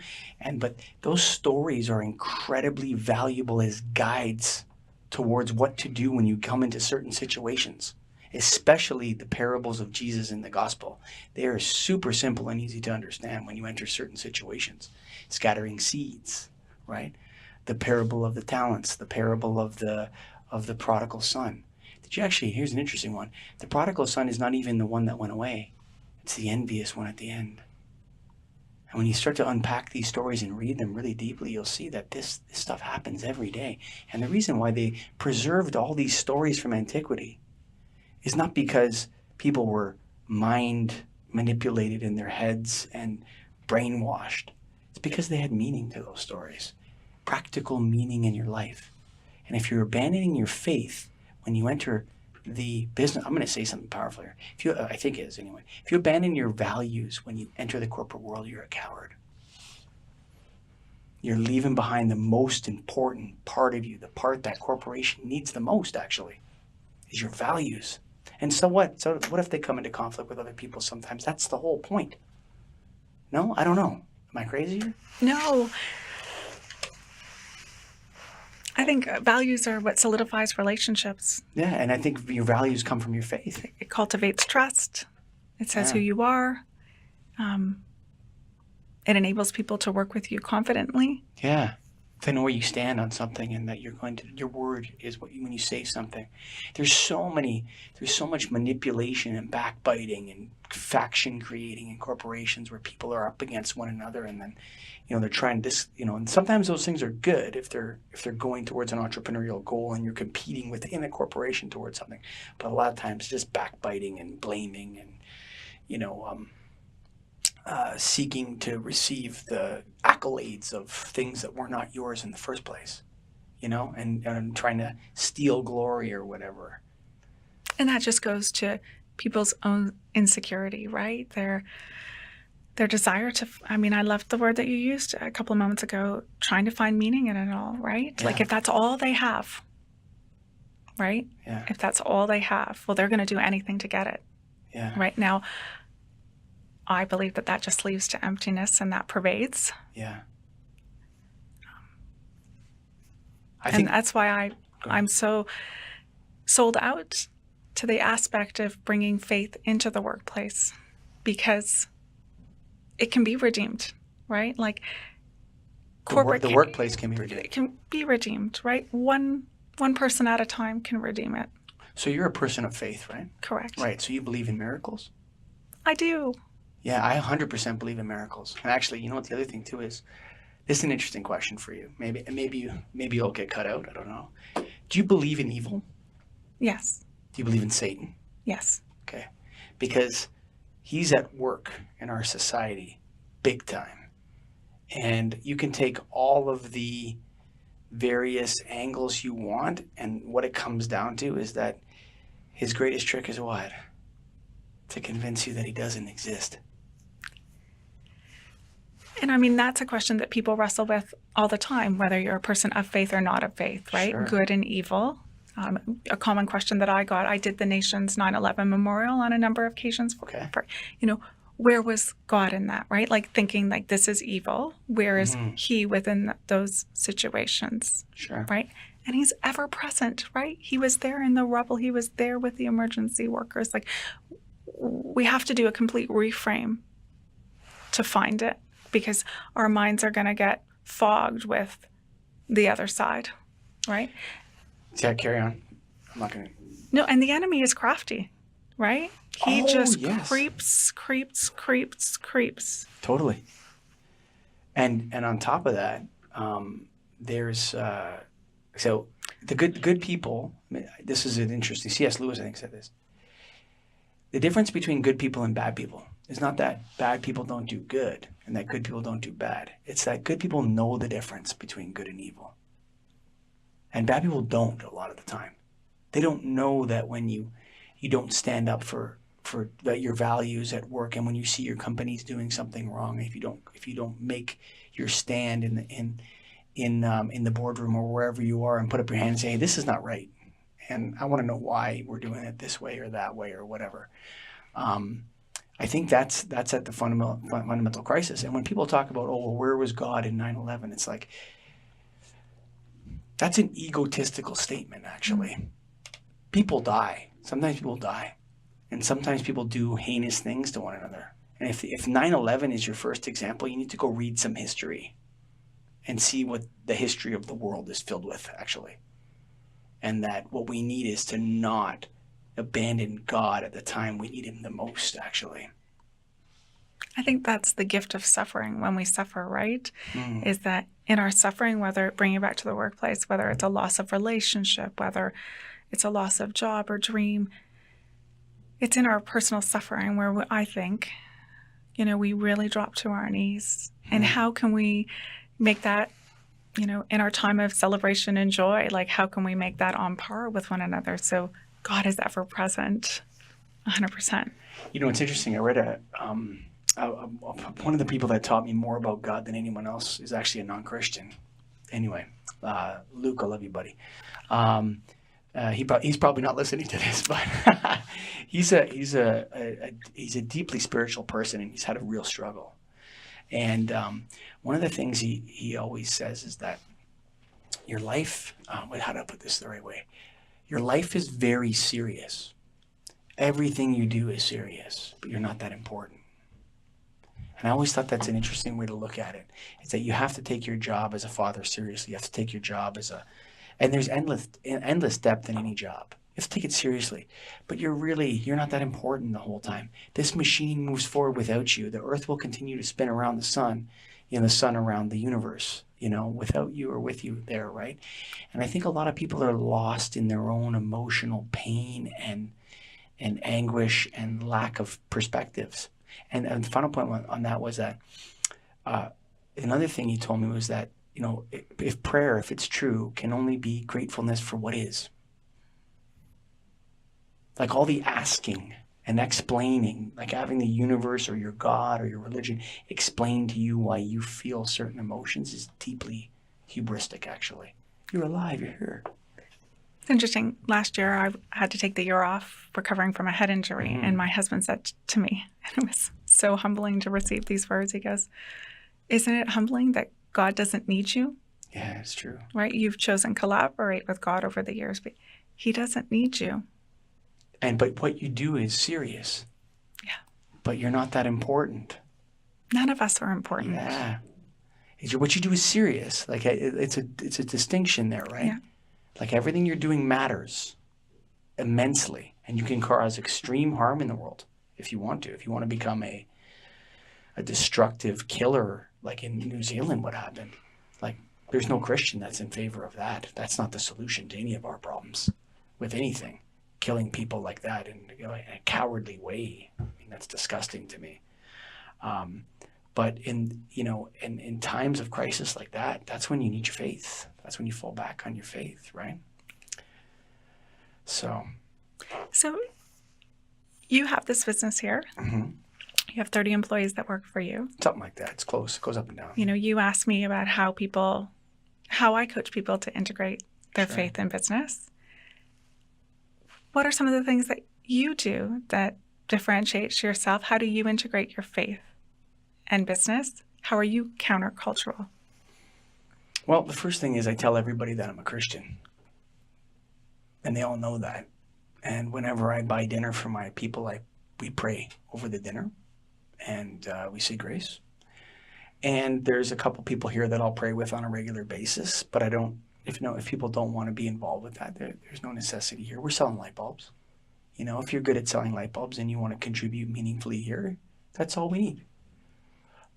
But those stories are incredibly valuable as guides towards what to do when you come into certain situations, especially the parables of Jesus in the gospel. They are super simple and easy to understand when you enter certain situations. Scattering seeds, right? The parable of the talents, the parable of the prodigal son. Did you actually, here's an interesting one. The prodigal son is not even the one that went away. It's the envious one at the end. And when you start to unpack these stories and read them really deeply, you'll see that this stuff happens every day. And the reason why they preserved all these stories from antiquity is not because people were mind manipulated in their heads and brainwashed. It's because they had meaning to those stories. Practical meaning in your life. And if you're abandoning your faith when you enter the business, I'm going to say something powerful here. I think it is anyway. If you abandon your values when you enter the corporate world, you're a coward. You're leaving behind the most important part of you, the part that corporation needs the most, actually, is your values. And so what? So what if they come into conflict with other people sometimes? That's the whole point. No? I don't know. Am I crazy here? No. I think values are what solidifies relationships. Yeah, and I think your values come from your faith. It cultivates trust. It says who you are. It enables people to work with you confidently. Yeah. They know where you stand on something and that your word is when you say something. There's so much manipulation and backbiting and faction creating in corporations where people are up against one another, and then, they're trying this, and sometimes those things are good if they're going towards an entrepreneurial goal and you're competing within a corporation towards something. But a lot of times just backbiting and blaming and, seeking to receive the accolades of things that were not yours in the first place, and trying to steal glory or whatever. And that just goes to people's own insecurity, right? Their desire to, I loved the word that you used a couple of moments ago, trying to find meaning in it all, right? Yeah. Like if that's all they have, right? Yeah. If that's all they have, well, they're going to do anything to get it. Yeah. Right now, I believe that just leads to emptiness, and that pervades. Yeah. And that's why I'm so sold out to the aspect of bringing faith into the workplace, because it can be redeemed, right? Like the workplace can be redeemed. It can be redeemed, right? One person at a time can redeem it. So you're a person of faith, right? Correct. Right. So you believe in miracles? I do. Yeah, I 100% believe in miracles. And actually, you know what the other thing too is? This is an interesting question for you. Maybe you'll get cut out. I don't know. Do you believe in evil? Yes. Do you believe in Satan? Yes. Okay. Because he's at work in our society big time. And you can take all of the various angles you want, and what it comes down to is that his greatest trick is what? To convince you that he doesn't exist. And that's a question that people wrestle with all the time, whether you're a person of faith or not of faith, right? Sure. Good and evil. A common question that I got, I did the nation's 9/11 memorial on a number of occasions. Okay. Where was God in that, right? Like thinking like this is evil. Where is he within those situations? Sure. Right? And he's ever present, right? He was there in the rubble. He was there with the emergency workers. Like, we have to do a complete reframe to find it, because our minds are going to get fogged with the other side, right? Yeah, carry on. I'm not going to. No, and the enemy is crafty, right? He just yes. creeps. Totally. And on top of that, there's so the good people. This is an interesting. C.S. Lewis, I think, said this. The difference between good people and bad people is not that bad people don't do good and that good people don't do bad. It's that good people know the difference between good and evil. And bad people don't a lot of the time. They don't know that when you don't stand up for your values at work, and when you see your company's doing something wrong, if you don't make your stand in the boardroom or wherever you are and put up your hand and say, hey, this is not right. And I want to know why we're doing it this way or that way or whatever. I think that's at the fundamental crisis. And when people talk about, oh, well, where was God in 9/11? It's like, that's an egotistical statement, actually. People die. Sometimes people die. And sometimes people do heinous things to one another. And if 9/11 is your first example, you need to go read some history and see what the history of the world is filled with, actually. And that what we need is to not abandon God at the time we need him the most, actually. I think that's the gift of suffering when we suffer, right? Is that in our suffering, whether bringing it back to the workplace, whether it's a loss of relationship, whether it's a loss of job or dream, it's in our personal suffering where I think, we really drop to our knees. And how can we make that, in our time of celebration and joy, like how can we make that on par with one another? So God is ever present, 100%. It's interesting. I read one of the people that taught me more about God than anyone else is actually a non-Christian. Anyway, Luke, I love you, buddy. He's probably not listening to this, but he's a deeply spiritual person, and he's had a real struggle. And one of the things he always says is that your life, how do I put this the right way? Your life is very serious. Everything you do is serious, but you're not that important. And I always thought that's an interesting way to look at it. Is that you have to take your job as a father seriously. You have to take your job and there's endless depth in any job. You have to take it seriously. But you're not that important the whole time. This machine moves forward without you. The earth will continue to spin around the sun, the sun around the universe, without you or with you there, right? And I think a lot of people are lost in their own emotional pain and anguish and lack of perspectives. And the final point on that was that another thing he told me was that, if prayer, if it's true, can only be gratefulness for what is. Like all the asking and explaining, like having the universe or your God or your religion explain to you why you feel certain emotions is deeply hubristic, actually. You're alive, you're here. It's interesting. Last year, I had to take the year off recovering from a head injury. And my husband said to me, and it was so humbling to receive these words, he goes, isn't it humbling that God doesn't need you? Yeah, it's true. Right? You've chosen to collaborate with God over the years, but he doesn't need you. But what you do is serious. Yeah. But you're not that important. None of us are important. Yeah. What you do is serious. Like it's a distinction there, right? Yeah. Like everything you're doing matters immensely, and you can cause extreme harm in the world if you want to. If you want to become a destructive killer, like in New Zealand, what happened? Like, there's no Christian that's in favor of that. That's not the solution to any of our problems with anything. Killing people like that in a cowardly way. I mean, that's disgusting to me. But in times of crisis like that, that's when you need your faith. That's when you fall back on your faith, right? So you have this business here. Mm-hmm. You have 30 employees that work for you. Something like that. It's close. It goes up and down. You asked me about how I coach people to integrate their faith in business. What are some of the things that you do that differentiates yourself? How do you integrate your faith and business? How are you countercultural? Well, the first thing is I tell everybody that I'm a Christian. And they all know that. And whenever I buy dinner for my people, we pray over the dinner. And we say grace. And there's a couple people here that I'll pray with on a regular basis, but I don't. If people don't want to be involved with that, there's no necessity here. We're selling light bulbs. If you're good at selling light bulbs and you want to contribute meaningfully here, that's all we need.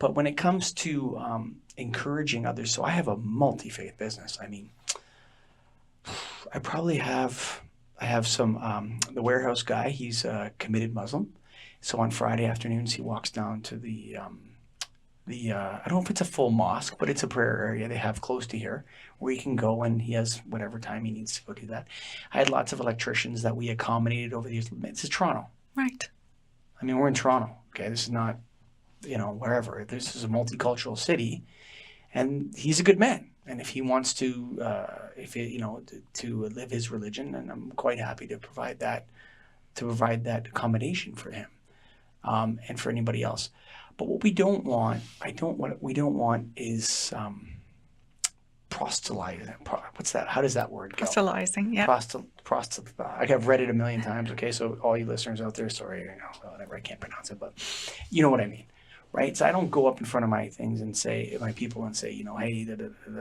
But when it comes to encouraging others, so I have a multi-faith business. I mean, I have some, the warehouse guy, he's a committed Muslim. So on Friday afternoons, he walks down to I don't know if it's a full mosque, but it's a prayer area they have close to here where he can go, and he has whatever time he needs to go do that. I had lots of electricians that we accommodated over the years. This is Toronto. Right. I mean, we're in Toronto. Okay. This is not, wherever. This is a multicultural city, and he's a good man. And if he wants to, to live his religion, and I'm quite happy to provide that accommodation for him, and for anybody else. But what we don't want, we don't want is proselytizing. What's that? How does that word go? Proselytizing, yeah. I've read it a million times. Okay, so all you listeners out there, sorry, whatever, I can't pronounce it, but you know what I mean, right? So I don't go up in front of my things and say, my people, and say, hey,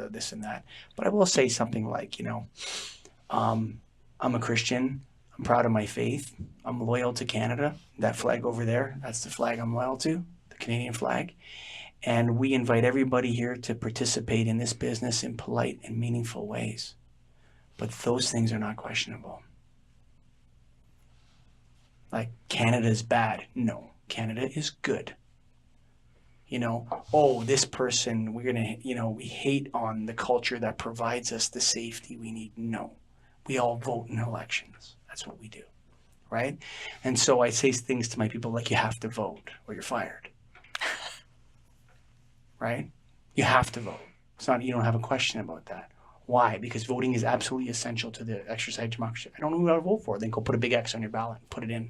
this and that. But I will say something like, I'm a Christian. I'm proud of my faith. I'm loyal to Canada. That flag over there, that's the flag I'm loyal to. Canadian flag, and we invite everybody here to participate in this business in polite and meaningful ways. But those things are not questionable. Like, Canada is bad. No, Canada is good. This person, we're going to, we hate on the culture that provides us the safety we need. No, we all vote in elections. That's what we do, right? And so I say things to my people like, you have to vote or you're fired. Right? You have to vote. It's not, you don't have a question about that. Why? Because voting is absolutely essential to the exercise of democracy. I don't know who to vote for. Then go put a big X on your ballot and put it in.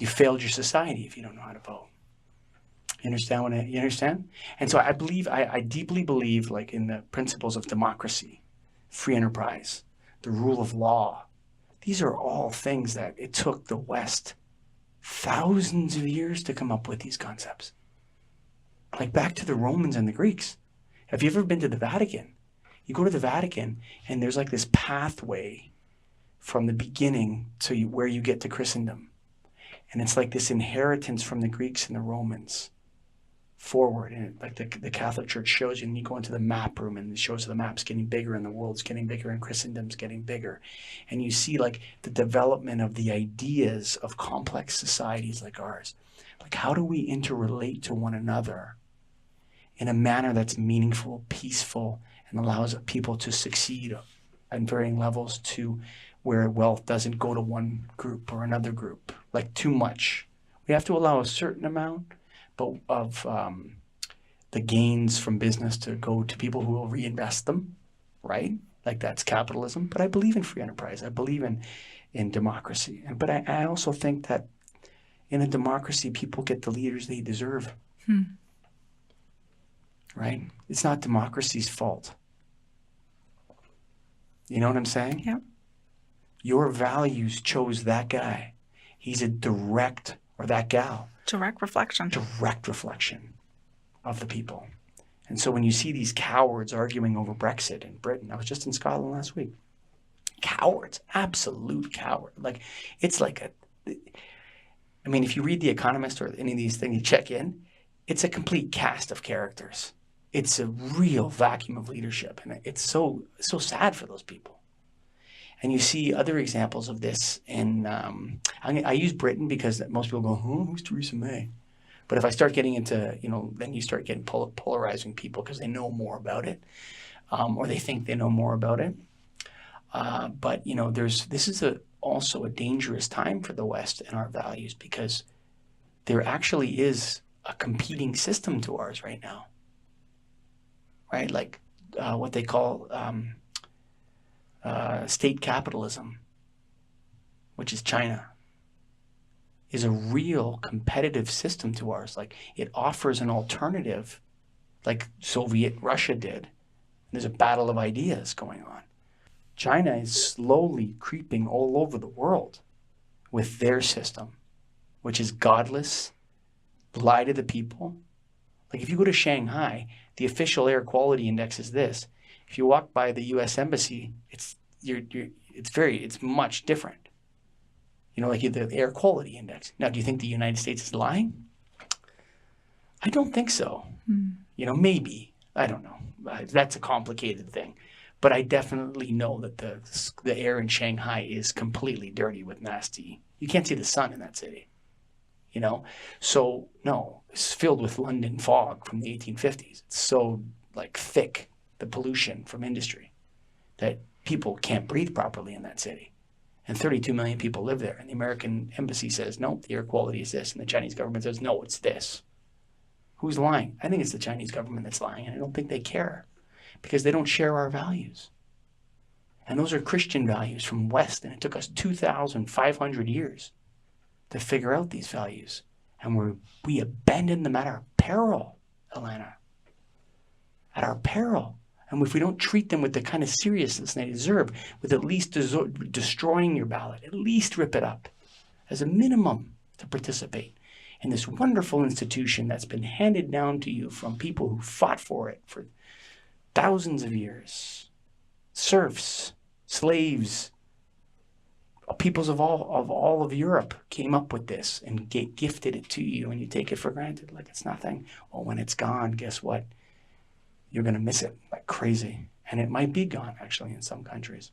You failed your society if you don't know how to vote. You understand? And so I deeply believe, like, in the principles of democracy, free enterprise, the rule of law. These are all things that it took the West thousands of years to come up with these concepts. Like, back to the Romans and the Greeks. Have you ever been to the Vatican? You go to the Vatican, and there's like this pathway from the beginning to where you get to Christendom. And it's like this inheritance from the Greeks and the Romans forward. And like the Catholic Church shows you, and you go into the map room, and it shows the map's getting bigger, and the world's getting bigger, and Christendom's getting bigger. And you see, like, the development of the ideas of complex societies like ours. Like, how do we interrelate to one another in a manner that's meaningful, peaceful, and allows people to succeed at varying levels, to where wealth doesn't go to one group or another group, like, too much. We have to allow a certain amount of the gains from business to go to people who will reinvest them, right? Like, that's capitalism. But I believe in free enterprise. I believe in democracy. But I also think that in a democracy, people get the leaders they deserve. Right? It's not democracy's fault. You know what I'm saying? Yeah. Your values chose that guy. He's a direct, or that gal. Direct reflection. Direct reflection of the people. And so when you see these cowards arguing over Brexit in Britain, I was just in Scotland last week. Cowards, absolute coward. Like, it's like if you read The Economist or any of these things, you check in, it's a complete cast of characters. It's a real vacuum of leadership, and it's so sad for those people. And you see other examples of this in, I use Britain because most people go, who's Theresa May? But if I start getting into, then you start getting polarizing people because they know more about it, or they think they know more about it. But this is also a dangerous time for the West and our values, because there actually is a competing system to ours right now. Right? Like what they call state capitalism, which is China, is a real competitive system to ours. Like, it offers an alternative, like Soviet Russia did. There's a battle of ideas going on. China is slowly creeping all over the world with their system, which is godless, lie to the people. Like, if you go to Shanghai, the official air quality index is this. If you walk by the U.S. Embassy, it's much different. Like the air quality index. Now, do you think the United States is lying? I don't think so. Maybe. I don't know. That's a complicated thing. But I definitely know that the air in Shanghai is completely dirty with nasty. You can't see the sun in that city. So no, it's filled with London fog from the 1850s. It's so thick, the pollution from industry, that people can't breathe properly in that city. And 32 million people live there. And the American embassy says, no, the air quality is this. And the Chinese government says, no, it's this. Who's lying? I think it's the Chinese government that's lying. And I don't think they care, because they don't share our values. And those are Christian values from West. And it took us 2,500 years to figure out these values. And we abandon them at our peril, Alana. At our peril. And if we don't treat them with the kind of seriousness they deserve, with at least destroying your ballot, at least rip it up as a minimum to participate in this wonderful institution that's been handed down to you from people who fought for it for thousands of years. Serfs, slaves, peoples of all of Europe came up with this and gifted it to you, and you take it for granted like it's nothing. Well, when it's gone, guess what? You're going to miss it like crazy. And it might be gone, actually, in some countries.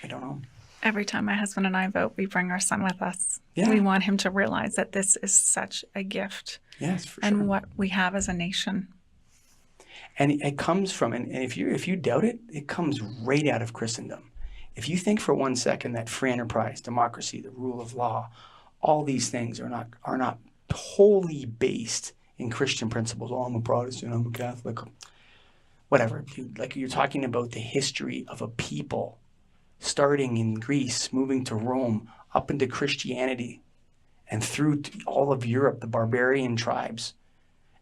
I don't know. Every time my husband and I vote, we bring our son with us. Yeah. We want him to realize that this is such a gift. Yes, for sure. And what we have as a nation. And it comes from, and if you doubt it, it comes right out of Christendom. If you think for 1 second that free enterprise, democracy, the rule of law, all these things are not wholly based in Christian principles. Oh, I'm a Protestant, I'm a Catholic, whatever. You're talking about the history of a people starting in Greece, moving to Rome, up into Christianity, and through all of Europe, the barbarian tribes,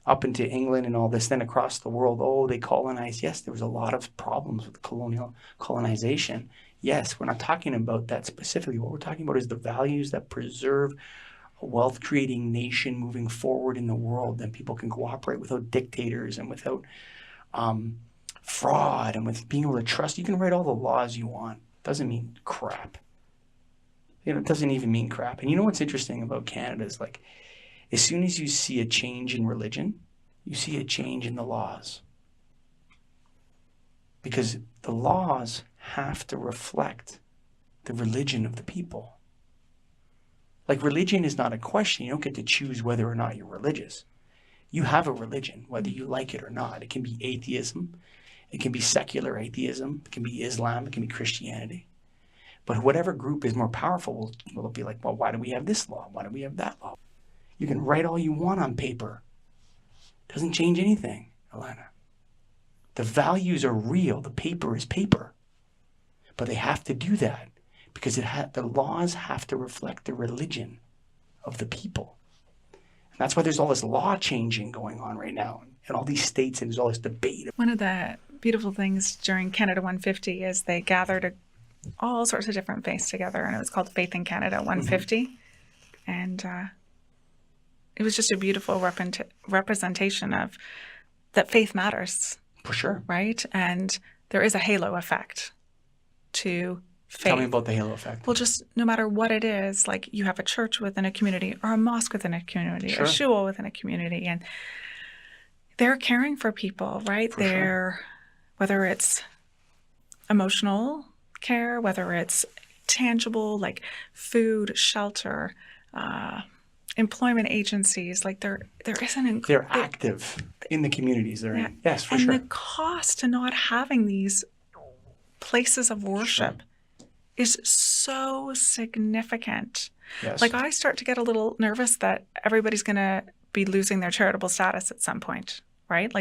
up into England and all this, then across the world. Oh, they colonized. Yes, there was a lot of problems with colonization. Yes, we're not talking about that specifically. What we're talking about is the values that preserve a wealth-creating nation moving forward in the world. Then people can cooperate without dictators and without fraud, and with being able to trust. You can write all the laws you want. Doesn't mean crap. It doesn't even mean crap. And you know what's interesting about Canada is as soon as you see a change in religion, you see a change in the laws. Because the laws have to reflect the religion of the people. Religion is not a question. You don't get to choose whether or not you're religious. You have a religion, whether you like it or not. It can be atheism. It can be secular atheism. It can be Islam. It can be Christianity. But whatever group is more powerful will be like, well, why do we have this law? Why do we have that law? You can write all you want on paper. It doesn't change anything, Alana. The values are real. The paper is paper. But they have to do that because the laws have to reflect the religion of the people. And that's why there's all this law changing going on right now in all these states, and there's all this debate. One of the beautiful things during Canada 150 is they gathered all sorts of different faiths together, and it was called Faith in Canada 150. Mm-hmm. And it was just a beautiful representation of that faith matters. For sure. Right? And there is a halo effect to faith. Tell me about the halo effect. Well, just no matter what it is, you have a church within a community or a mosque within a community, sure, or a shul within a community, and they're caring for people, right? They're, sure, whether it's emotional care, whether it's tangible, like food, shelter, employment agencies, there isn't. They're active in the communities they're in. Yes, for sure. And the cost to not having these places of worship, sure, is so significant. Yes. I start to get a little nervous that everybody's going to be losing their charitable status at some point, right?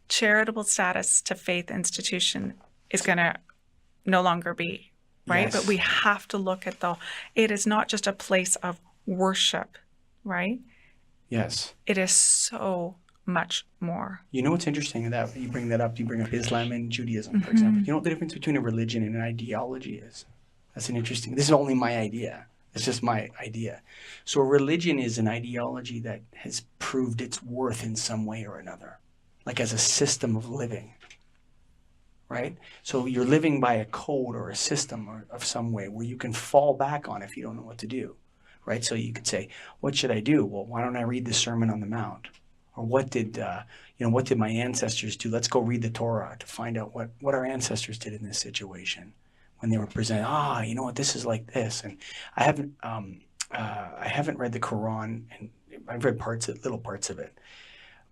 Charitable status to faith institution is going to no longer be, right? Yes. But we have to look at it is not just a place of worship, right? Yes. It is so much more. You know what's interesting that you bring that up? You bring up Islam and Judaism, for mm-hmm, example. You know what the difference between a religion and an ideology is? That's this is only my idea. It's just my idea. So a religion is an ideology that has proved its worth in some way or another, as a system of living, right? So you're living by a code or a system of some way where you can fall back on if you don't know what to do, right? So you could say, what should I do? Well, why don't I read the Sermon on the Mount? Or what did what did my ancestors do? Let's go read the Torah to find out what our ancestors did in this situation when they were presented. You know what, this is like this. And I haven't read the Quran, and I've read little parts of it.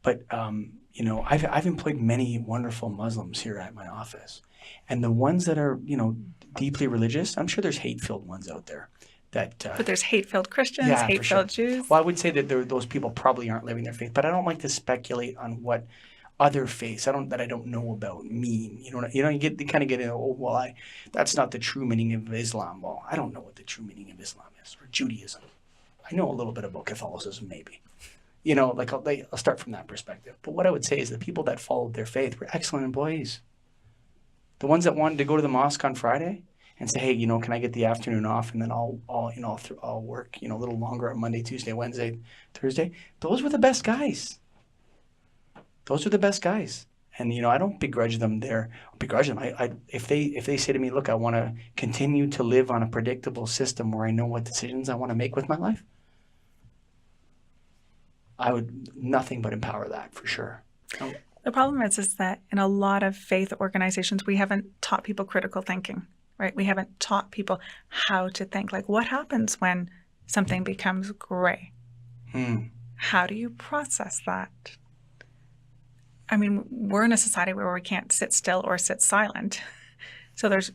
But I've employed many wonderful Muslims here at my office, and the ones that are deeply religious, I'm sure there's hate-filled ones out there. But there's hate-filled Christians, yeah, for sure. hate-filled Jews. Well, I would say that those people probably aren't living their faith, but I don't like to speculate on what other faiths I don't know about mean. You kind of get in. That's not the true meaning of Islam. Well, I don't know what the true meaning of Islam is, or Judaism. I know a little bit about Catholicism, maybe. I'll start from that perspective. But what I would say is the people that followed their faith were excellent employees. The ones that wanted to go to the mosque on Friday and say, hey, can I get the afternoon off, and then I'll work, a little longer on Monday, Tuesday, Wednesday, Thursday. Those were the best guys. Those are the best guys. And, I don't begrudge them there. If they say to me, look, I want to continue to live on a predictable system where I know what decisions I want to make with my life, I would nothing but empower that for sure. The problem is that in a lot of faith organizations, we haven't taught people critical thinking, right? We haven't taught people how to think. Like, what happens when something becomes gray? How do you process that? I mean, we're in a society where we can't sit still or sit silent. So there's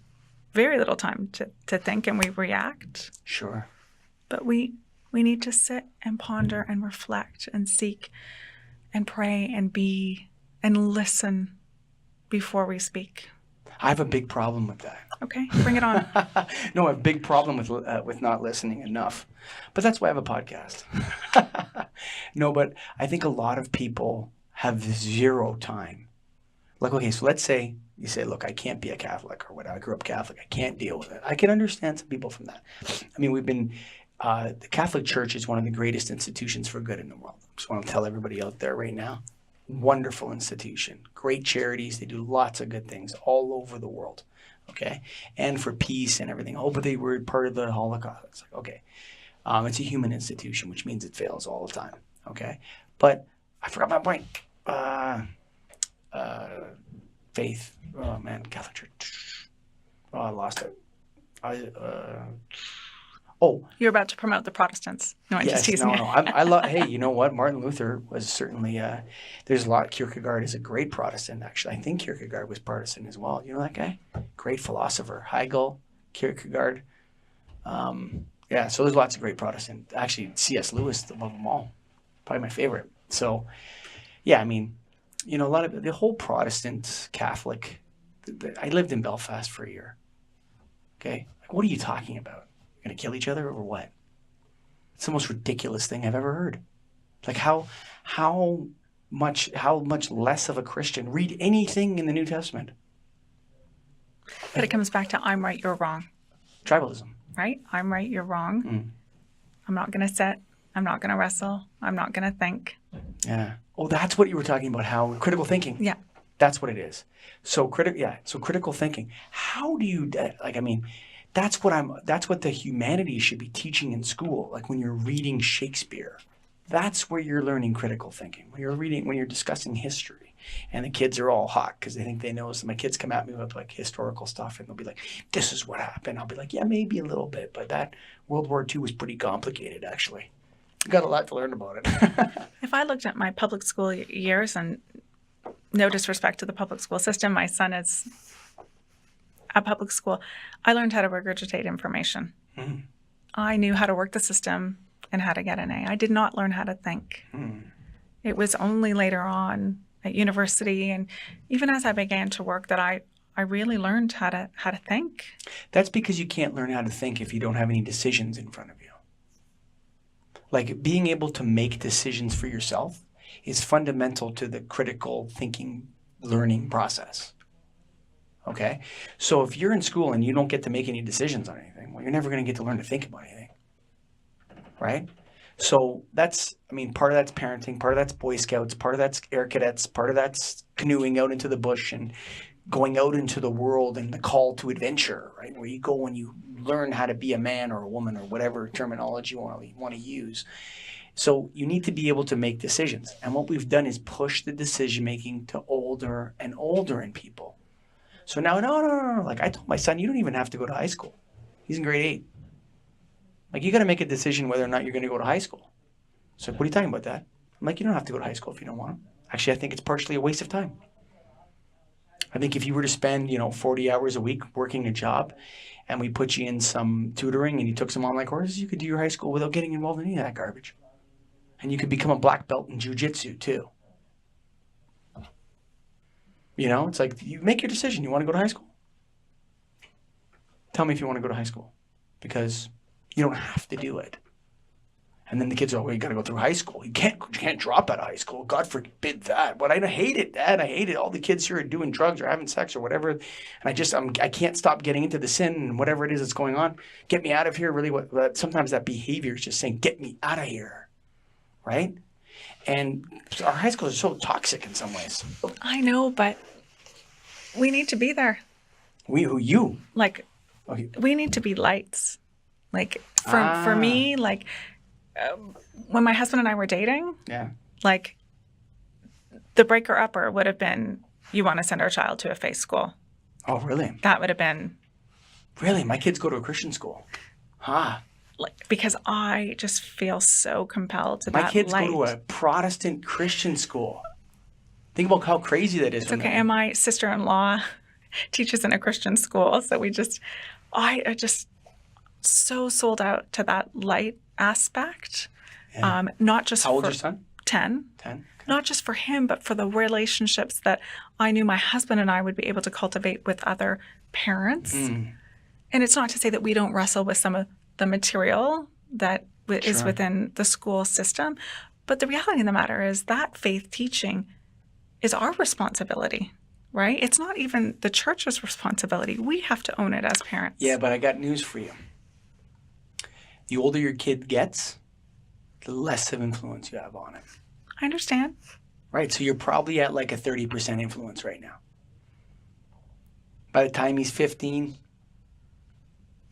very little time to think, and we react. Sure. But we need to sit and ponder and reflect and seek and pray and be and listen before we speak. I have a big problem with that. Okay, bring it on. No, I have a big problem with not listening enough. But that's why I have a podcast. No, but I think a lot of people have zero time. Like, okay, so let's say you say, look, I can't be a Catholic or whatever. I grew up Catholic. I can't deal with it. I can understand some people from that. I mean, the Catholic Church is one of the greatest institutions for good in the world. I just want to tell everybody out there right now, wonderful institution, great charities. They do lots of good things all over the world, okay? And for peace and everything. Oh, but they were part of the Holocaust. It's like, okay. It's a human institution, which means it fails all the time, okay? But I forgot my point. Faith. Oh, man, Catholic Church. Oh, I lost it. You're about to promote the Protestants. No, I'm just teasing you. No. I love. Hey, you know what? Martin Luther was certainly. There's a lot. Kierkegaard is a great Protestant. Actually, I think Kierkegaard was Protestant as well. You know that guy? Great philosopher. Hegel, Kierkegaard. Yeah. So there's lots of great Protestant. Actually, C.S. Lewis above them all. Probably my favorite. So, yeah. I mean, a lot of the whole Protestant Catholic. I lived in Belfast for a year. Okay. Like, what are you talking about? Going to kill each other or what? It's the most ridiculous thing I've ever heard. Like how much less of a Christian read anything in the New Testament. But it comes back to I'm right, you're wrong. Tribalism. Right? I'm right, you're wrong. I'm not going to sit. I'm not going to wrestle. I'm not going to think. Yeah. Oh, that's what you were talking about. How critical thinking. Yeah. That's what it is. So critical thinking. How do you That's what the humanities should be teaching in school. Like when you're reading Shakespeare, that's where you're learning critical thinking. When you're discussing history, and the kids are all hot because they think they know. So my kids come at me with like historical stuff, and they'll be like, "This is what happened." I'll be like, "Yeah, maybe a little bit, but that World War II was pretty complicated, actually. You got a lot to learn about it." If I looked at my public school years, and no disrespect to the public school system, my son is at public school, I learned how to regurgitate information. I knew how to work the system and how to get an A. I did not learn how to think. It was only later on at university and even as I began to work that I really learned how to think. That's because you can't learn how to think if you don't have any decisions in front of you. Like being able to make decisions for yourself is fundamental to the critical thinking learning process. Okay? So if you're in school and you don't get to make any decisions on anything, well, you're never going to get to learn to think about anything. Right? So part of that's parenting, part of that's Boy Scouts, part of that's Air Cadets, part of that's canoeing out into the bush and going out into the world and the call to adventure, right? Where you go and you learn how to be a man or a woman or whatever terminology you want to use. So you need to be able to make decisions. And what we've done is push the decision making to older and older in people. So now, no. Like I told my son, you don't even have to go to high school. He's in grade 8. Like you got to make a decision whether or not you're going to go to high school. So what are you talking about, Dad? I'm like, you don't have to go to high school if you don't want to. Actually, I think it's partially a waste of time. I think if you were to spend, 40 hours a week working a job and we put you in some tutoring and you took some online courses, you could do your high school without getting involved in any of that garbage. And you could become a black belt in jiu-jitsu too. It's like you make your decision. You want to go to high school? Tell me if you want to go to high school because you don't have to do it. And then the kids are, well, you got to go through high school. You can't drop out of high school. God forbid that. But I hate it, Dad. I hate it. All the kids here are doing drugs or having sex or whatever. And I can't stop getting into the sin and whatever it is that's going on. Get me out of here. Really, sometimes that behavior is just saying, get me out of here. Right? And our high schools are so toxic in some ways. I know, but we need to be there. You? Like, we need to be lights. Like, for me, like, when my husband and I were dating, like, the breaker upper would have been, you want to send our child to a faith school. Oh, really? That would have been. Really? My kids go to a Christian school. Huh. Like, because I just feel so compelled to My that kids light. go to a Protestant Christian school. Think about how crazy that is. It's okay. And my sister-in-law teaches in a Christian school. So I just so sold out to that light aspect. Yeah. Not just How old for is your son? 10. 10? Okay. Not just for him, but for the relationships that I knew my husband and I would be able to cultivate with other parents. And it's not to say that we don't wrestle with some of the material that is within the school system. But the reality of the matter is that faith teaching is our responsibility, right? It's not even the church's responsibility. We have to own it as parents. Yeah, but I got news for you. The older your kid gets, the less of influence you have on it. I understand. Right, so you're probably at like a 30% influence right now. By the time he's 15,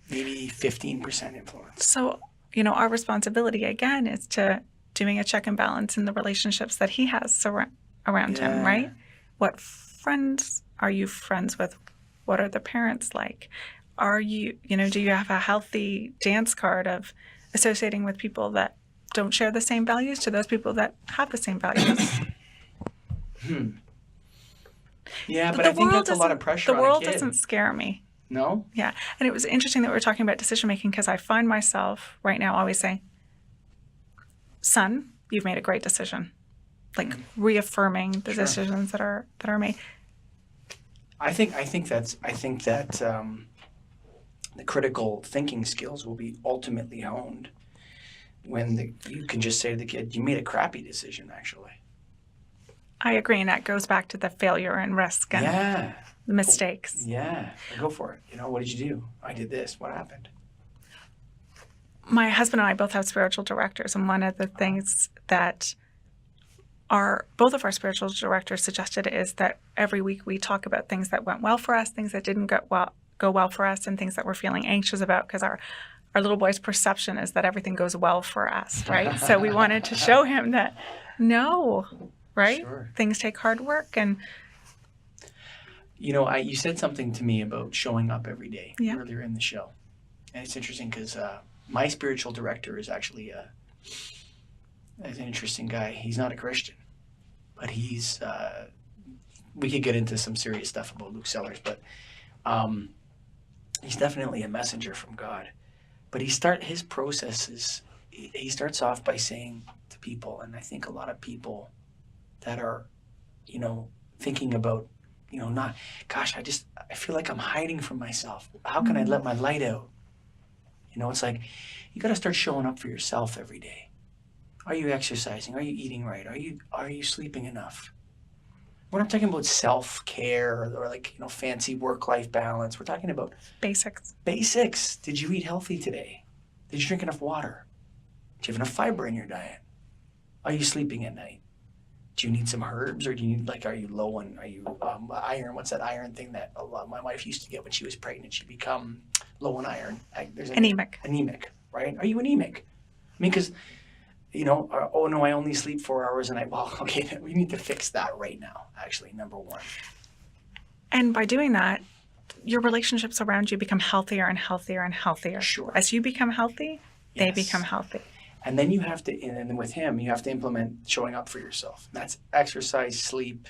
maybe 15% influence. So, our responsibility, again, is to doing a check and balance in the relationships that he has around him, right? What friends are you friends with? What are the parents like? Are you, do you have a healthy dance card of associating with people that don't share the same values to those people that have the same values? Yeah, but I think that's a lot of pressure on a kid. The world doesn't scare me. No? Yeah. And it was interesting that we were talking about decision making because I find myself right now always saying, son, you've made a great decision. Like reaffirming the decisions that are made. I think that the critical thinking skills will be ultimately honed when you can just say to the kid, you made a crappy decision, actually. I agree, and that goes back to the failure and risk and the mistakes. Yeah, go for it. What did you do? I did this. What happened? My husband and I both have spiritual directors, and one of the things that both of our spiritual directors suggested is that every week we talk about things that went well for us, things that didn't go well for us, and things that we're feeling anxious about because our little boy's perception is that everything goes well for us, right? So we wanted to show him that no, right? Sure. Things take hard work. And you said something to me about showing up every day earlier in the show. And it's interesting because my spiritual director is actually an interesting guy. He's not a Christian, but he's we could get into some serious stuff about Luke Sellers, but he's definitely a messenger from God. But his process is, he starts off by saying to people, and I think a lot of people that are, thinking about, not, gosh, I feel like I'm hiding from myself. How can I let my light out? It's like, you got to start showing up for yourself every day. Are you exercising? Are you eating right? Are you sleeping enough? We're not talking about self-care or fancy work-life balance. We're talking about basics. Basics. Did you eat healthy today? Did you drink enough water? Do you have enough fiber in your diet? Are you sleeping at night? Do you need some herbs, or do you need, are you low on, iron? What's that iron thing that my wife used to get when she was pregnant? She'd become low on iron. Anemic. Anemic, right? Are you anemic? I mean, because oh no, I only sleep 4 hours a night. Well, okay, we need to fix that right now, actually, number one. And by doing that, your relationships around you become healthier and healthier and healthier. Sure. As you become healthy, they Yes. become healthy. And then you have to, and then with him, you have to implement showing up for yourself. That's exercise, sleep,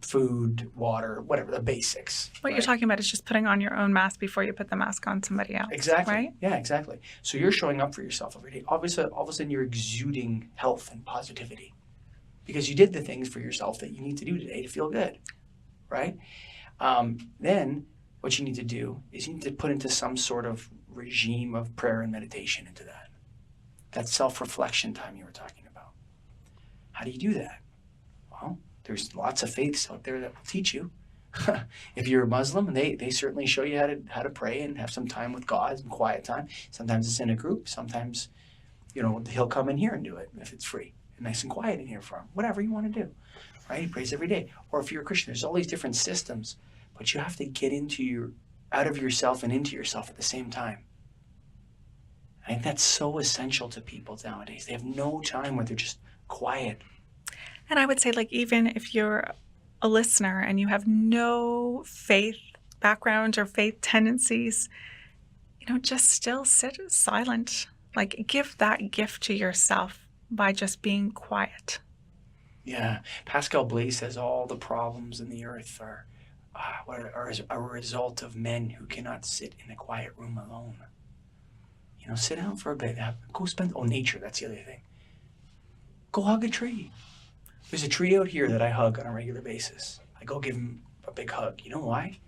food, water, whatever, the basics. What you're talking about is just putting on your own mask before you put the mask on somebody else. Exactly. Right? Yeah, exactly. So you're showing up for yourself every day. Obviously, all of a sudden you're exuding health and positivity because you did the things for yourself that you need to do today to feel good, right? Then what you need to do is you need to put into some sort of regime of prayer and meditation into that. That self-reflection time you were talking about. How do you do that? Well, there's lots of faiths out there that will teach you. If you're a Muslim, they certainly show you how to pray and have some time with God and quiet time. Sometimes it's in a group. Sometimes, he'll come in here and do it if it's free and nice and quiet in here for him. Whatever you want to do, right? He prays every day. Or if you're a Christian, there's all these different systems, but you have to get out of yourself and into yourself at the same time. I think that's so essential to people nowadays. They have no time where they're just quiet. And I would say, even if you're a listener and you have no faith background or faith tendencies, just still sit silent. Give that gift to yourself by just being quiet. Yeah. Pascal Blaise says all the problems in the earth are a result of men who cannot sit in a quiet room alone. Sit down for a bit. Go spend, nature, that's the other thing. Go hug a tree. There's a tree out here that I hug on a regular basis. I go give him a big hug. You know why?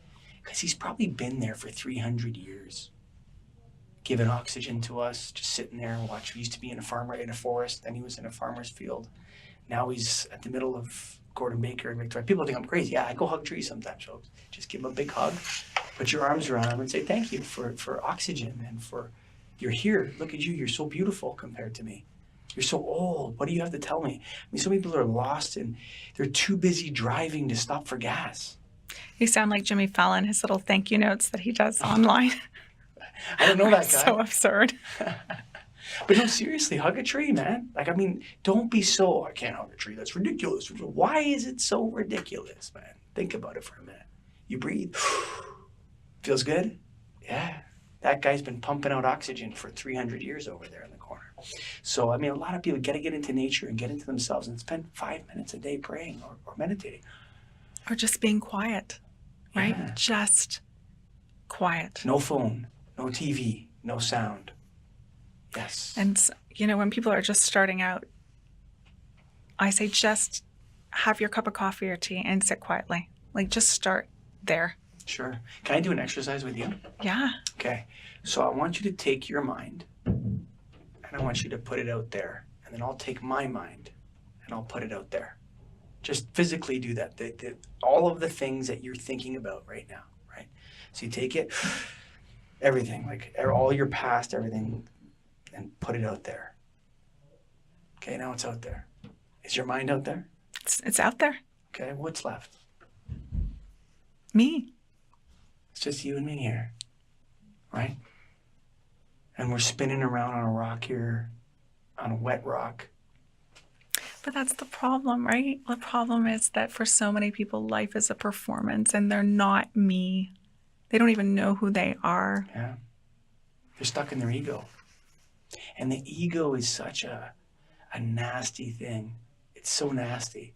Because he's probably been there for 300 years. Giving oxygen to us, just sitting there and watch. He used to be in a forest, then he was in a farmer's field. Now he's at the middle of Gordon Baker and Victoria. People think I'm crazy. Yeah, I go hug trees sometimes, folks. Just give him a big hug, put your arms around him and say thank you for oxygen and for... You're here. Look at you. You're so beautiful compared to me. You're so old. What do you have to tell me? So many people are lost and they're too busy driving to stop for gas. You sound like Jimmy Fallon, his little thank you notes that he does online. I don't know that guy. So absurd. But no, seriously, hug a tree, man. Don't be so, I can't hug a tree. That's ridiculous. Why is it so ridiculous, man? Think about it for a minute. You breathe. Feels good? Yeah. That guy's been pumping out oxygen for 300 years over there in the corner. So, a lot of people got to get into nature and get into themselves and spend 5 minutes a day praying or meditating. Or just being quiet, right? Yeah. Just quiet. No phone, no TV, no sound. Yes. And, when people are just starting out, I say just have your cup of coffee or tea and sit quietly. Just start there. Sure. Can I do an exercise with you? Yeah. Okay. So I want you to take your mind and I want you to put it out there. And then I'll take my mind and I'll put it out there. Just physically do that. All of the things that you're thinking about right now, right? So you take it, everything, all your past, everything, and put it out there. Okay, now it's out there. Is your mind out there? It's out there. Okay, what's left? Me. It's just you and me here, right? And we're spinning around on a rock here, on a wet rock. But that's the problem, right? The problem is that for so many people, life is a performance and they're not me. They don't even know who they are. Yeah. They're stuck in their ego. And the ego is such a nasty thing. It's so nasty.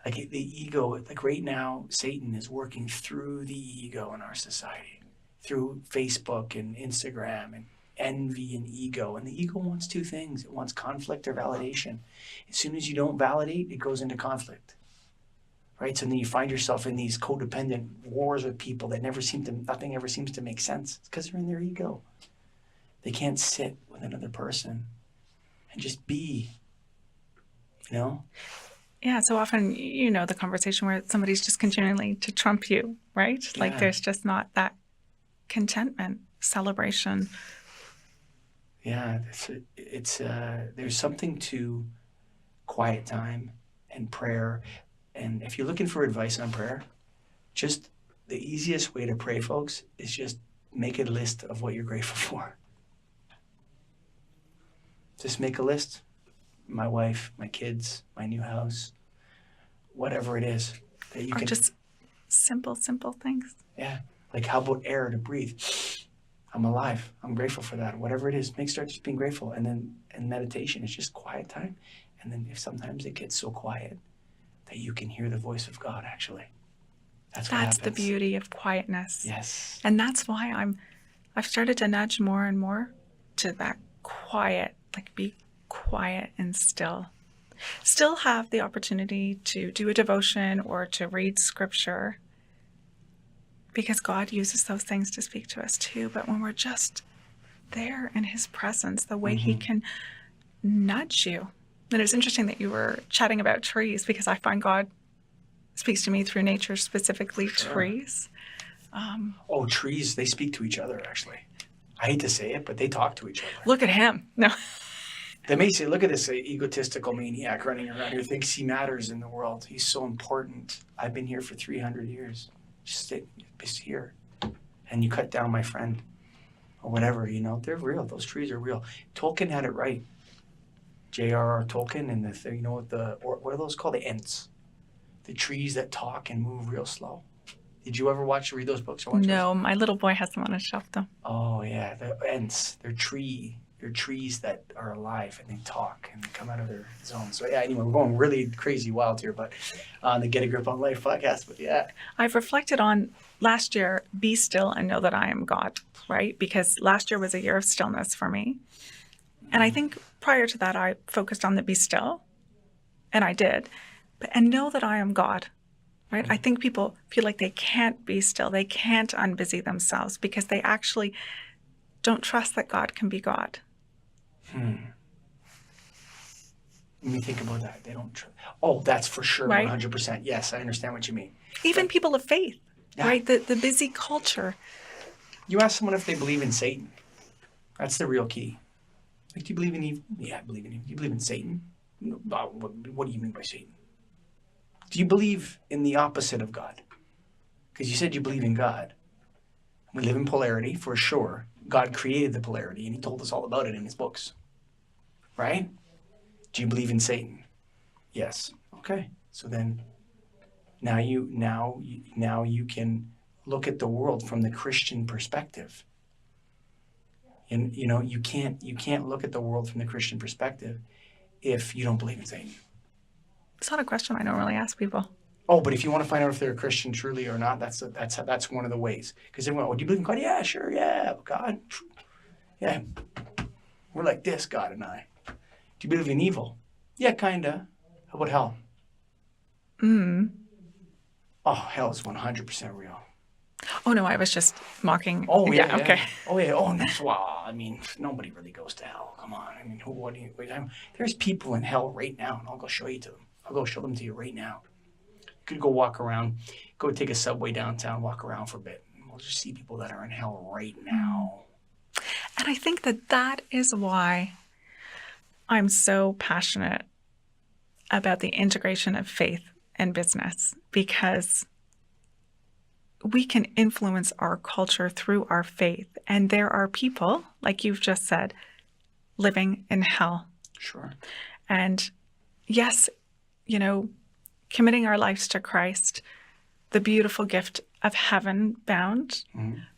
The ego, right now, Satan is working through the ego in our society, through Facebook and Instagram and envy and ego. And the ego wants two things. It wants conflict or validation. As soon as you don't validate, it goes into conflict, right? So then you find yourself in these codependent wars with people that nothing ever seems to make sense. It's because they're in their ego. They can't sit with another person and just be, Yeah, so often, the conversation where somebody's just continuing to trump you, right? Yeah. There's just not that contentment, celebration. Yeah, there's something to quiet time and prayer. And if you're looking for advice on prayer, just the easiest way to pray, folks, is just make a list of what you're grateful for. Just make a list. my wife, my kids, my new house, whatever it is that you Or can. just simple things. Yeah. Like, how about air to breathe? I'm alive. I'm grateful for that. Whatever it is, start just being grateful. And then in meditation, it's just quiet time. And then if sometimes it gets so quiet that you can hear the voice of God, actually. That's what That's happens. the beauty of quietness. Yes. And that's why I've started to nudge more and more to that quiet, like be quiet and still. Still have the opportunity to do a devotion or to read scripture, because God uses those things to speak to us too. But when we're just there in his presence, the way he can nudge you. And it was interesting that you were chatting about trees, because I find God speaks to me through nature, specifically trees. Oh, trees, they speak to each other, actually. I hate to say it, but they talk to each other. Look at him. No. They may say, look at this egotistical maniac running around here, thinks he matters in the world. He's so important. I've been here for 300 years. Just here. And you cut down my friend. Or whatever, they're real. Those trees are real. Tolkien had it right. J.R.R. Tolkien and what are those called? The Ents. The trees that talk and move real slow. Did you ever read those books? Or watch No, my little boy has them on his shelf though. Oh yeah, the Ents. They're trees that are alive and they talk and they come out of their zone. So yeah, anyway, we're going really crazy wild here, but on the Get a Grip on Life podcast. But yeah. I've reflected on last year, be still and know that I am God, right? Because last year was a year of stillness for me. And I think prior to that, I focused on the be still, and I did. And know that I am God, right? I think people feel like they can't be still. They can't unbusy themselves because they actually don't trust that God can be God. Let me think about that. They don't trust. Oh, that's for sure, Right? 100%. Yes, I understand what you mean. Even people of faith, right? The busy culture. You ask someone if they believe in Satan. That's the real key. Like, do you believe in evil? Yeah, I believe in evil. Do you believe in Satan? No, what do you mean by Satan? Do you believe in the opposite of God? Because you said you believe in God. We live in polarity, for sure. God created the polarity, and he told us all about it in his books. Right? Do you believe in Satan? Yes. Okay. So then now you can look at the world from the Christian perspective. And you can't look at the world from the Christian perspective if you don't believe in Satan. It's not a question I don't really ask people. Oh, but if you want to find out if they're a Christian truly or not, that's one of the ways. Because everyone, oh, do you believe in God? Yeah, sure, yeah, God, yeah. We're like this, God and I. Do you believe in evil? Yeah, kinda. How about hell? Oh, hell is 100% real. Oh no, I was just mocking. Oh yeah, okay. Yeah. Oh yeah. Oh, that's well. I mean, nobody really goes to hell. Come on. I mean, there's people in hell right now, and I'll go show you to them. I'll go show them to you right now. You could go walk around, go take a subway downtown, walk around for a bit, and we'll just see people that are in hell right now. And I think that is why I'm so passionate about the integration of faith and business, because we can influence our culture through our faith. And there are people, like you've just said, living in hell. Sure. And yes, committing our lives to Christ, the beautiful gift of heaven bound.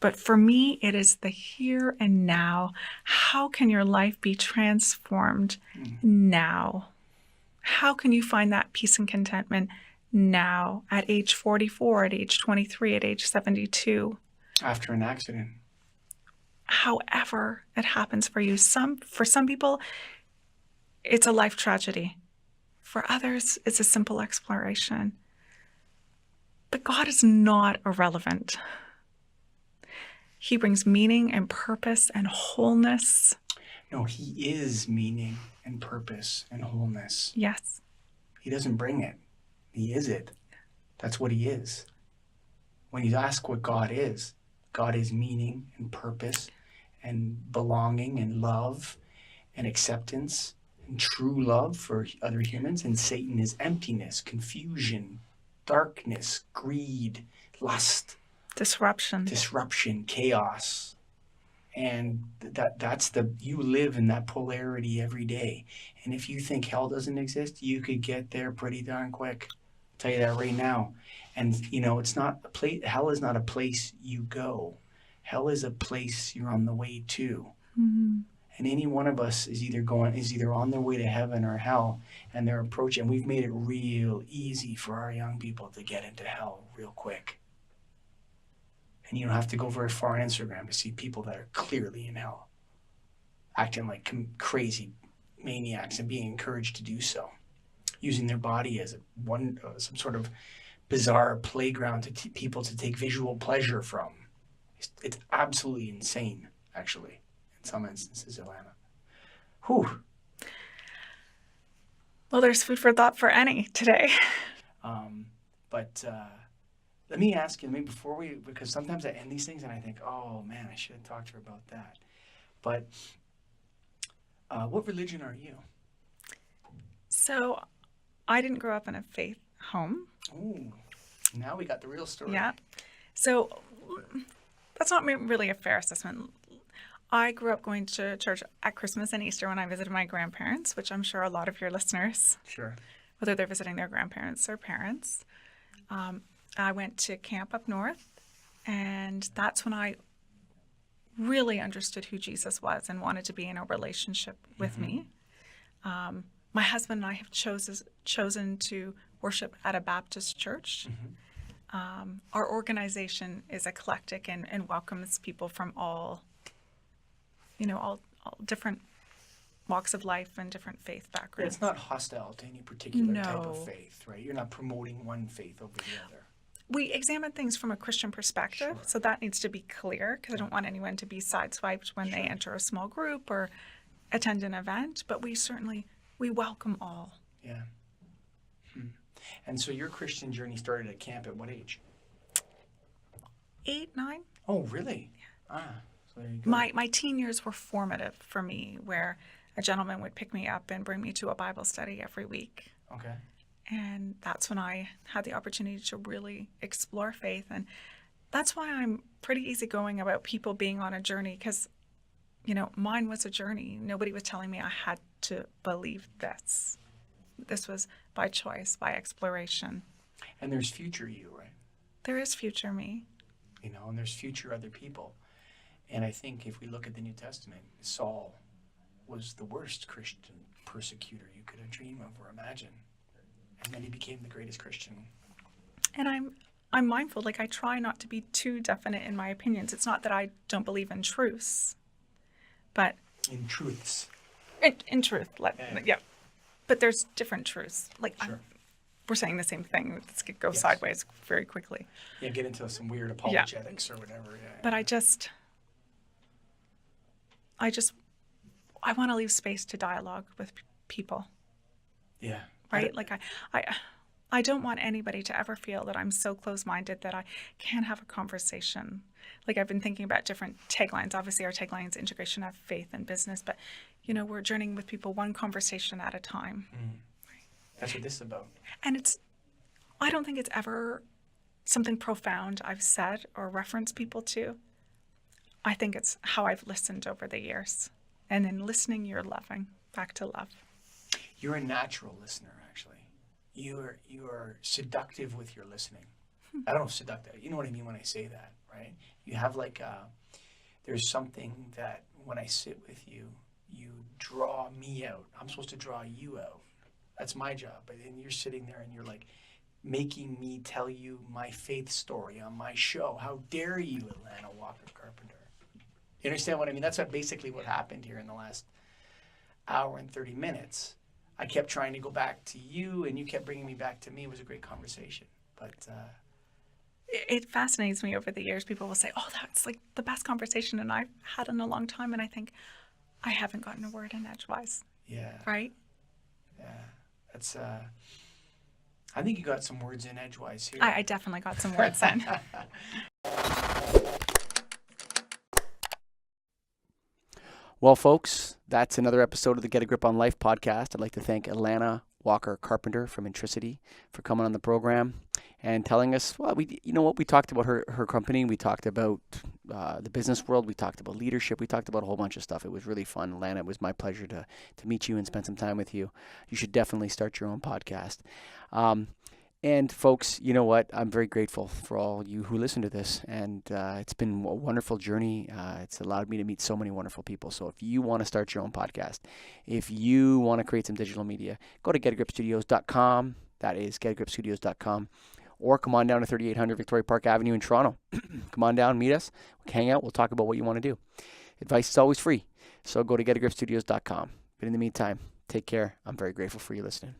But for me, it is the here and now. How can your life be transformed now? How can you find that peace and contentment now, at age 44, at age 23, at age 72? After an accident. However it happens for you. For some people, it's a life tragedy. For others, it's a simple exploration. But God is not irrelevant. He brings meaning and purpose and wholeness. No, he is meaning and purpose and wholeness. Yes. He doesn't bring it. He is it. That's what he is. When you ask what God is meaning and purpose and belonging and love and acceptance and true love for other humans. And Satan is emptiness, confusion, darkness, greed, lust, Disruption, chaos. And you live in that polarity every day. And if you think hell doesn't exist, you could get there pretty darn quick. I'll tell you that right now. And it's not a place. Hell is not a place you go. Hell is a place you're on the way to. Mm-hmm. And any one of us is either on their way to heaven or hell, and they're approaching. We've made it real easy for our young people to get into hell real quick. And you don't have to go very far on Instagram to see people that are clearly in hell, acting like crazy maniacs and being encouraged to do so, using their body as some sort of bizarre playground to people to take visual pleasure from. It's absolutely insane, actually, in some instances, Alana. Whew. Well, there's food for thought for any today. But let me ask you, because sometimes I end these things and I think, oh man, I should have talked to her about that. But what religion are you? So I didn't grow up in a faith home. Ooh, now we got the real story. Yeah. So that's not really a fair assessment. I grew up going to church at Christmas and Easter when I visited my grandparents, which I'm sure a lot of your listeners, Sure, whether they're visiting their grandparents or parents. I went to camp up north, and that's when I really understood who Jesus was and wanted to be in a relationship with me. My husband and I have chosen to worship at a Baptist church. Our organization is eclectic and welcomes people from all different walks of life and different faith backgrounds. It's not hostile to any particular type No. of faith, right? You're not promoting one faith over the other. We examine things from a Christian perspective, Sure. so that needs to be clear because I don't want anyone to be sideswiped when they enter a small group or attend an event, but we welcome all. Yeah. And so your Christian journey started at camp at what age? 8, 9. Oh, really? Yeah. So there you go. My teen years were formative for me, where a gentleman would pick me up and bring me to a Bible study every week. Okay. And that's when I had the opportunity to really explore faith. And that's why I'm pretty easygoing about people being on a journey, because, mine was a journey. Nobody was telling me I had to believe this. This was by choice, by exploration. And there's future you, right? There is future me. And there's future other people. And I think if we look at the New Testament, Saul was the worst Christian persecutor you could have dreamed of or imagined. And then he became the greatest Christian. And I'm mindful, I try not to be too definite in my opinions. It's not that I don't believe in truths, but In truths. in truth, yeah. But there's different truths. Sure. We're saying the same thing. This could go Yes. sideways very quickly. Yeah, get into some weird apologetics or whatever. Yeah. But I want to leave space to dialogue with people, Yeah. right? I don't want anybody to ever feel that I'm so close-minded that I can't have a conversation. I've been thinking about different taglines. Obviously, our tagline is integration of faith and business, but we're journeying with people one conversation at a time. That's what this is about. And I don't think it's ever something profound I've said or referenced people to. I think it's how I've listened over the years. And in listening, you're loving. Back to love. You're a natural listener, actually. You are seductive with your listening. I don't know if seductive, you know what I mean when I say that, right? You have there's something that when I sit with you, you draw me out. I'm supposed to draw you out. That's my job. But then you're sitting there and you're making me tell you my faith story on my show. How dare you, Alana Walker Carpenter? You understand what I mean? That's basically what happened here in the last hour and 30 minutes. I kept trying to go back to you, and you kept bringing me back to me. It was a great conversation. But it fascinates me over the years. People will say, oh, that's the best conversation and I've had in a long time. And I think, I haven't gotten a word in edgewise. yeah. Right? Yeah. That's I think you got some words in edgewise here. I definitely got some words in. Well, folks, that's another episode of the Get a Grip on Life podcast. I'd like to thank Alana Walker Carpenter from Intriciti for coming on the program and telling us, well, we talked about her company. We talked about the business world. We talked about leadership. We talked about a whole bunch of stuff. It was really fun. Alana, it was my pleasure to meet you and spend some time with you. You should definitely start your own podcast. And folks, you know what? I'm very grateful for all you who listen to this. And it's been a wonderful journey. It's allowed me to meet so many wonderful people. So if you want to start your own podcast, if you want to create some digital media, go to getagripstudios.com. That is getagripstudios.com. Or come on down to 3800 Victoria Park Avenue in Toronto. Come on down, meet us. We'll hang out. We'll talk about what you want to do. Advice is always free. So go to getagripstudios.com. But in the meantime, take care. I'm very grateful for you listening.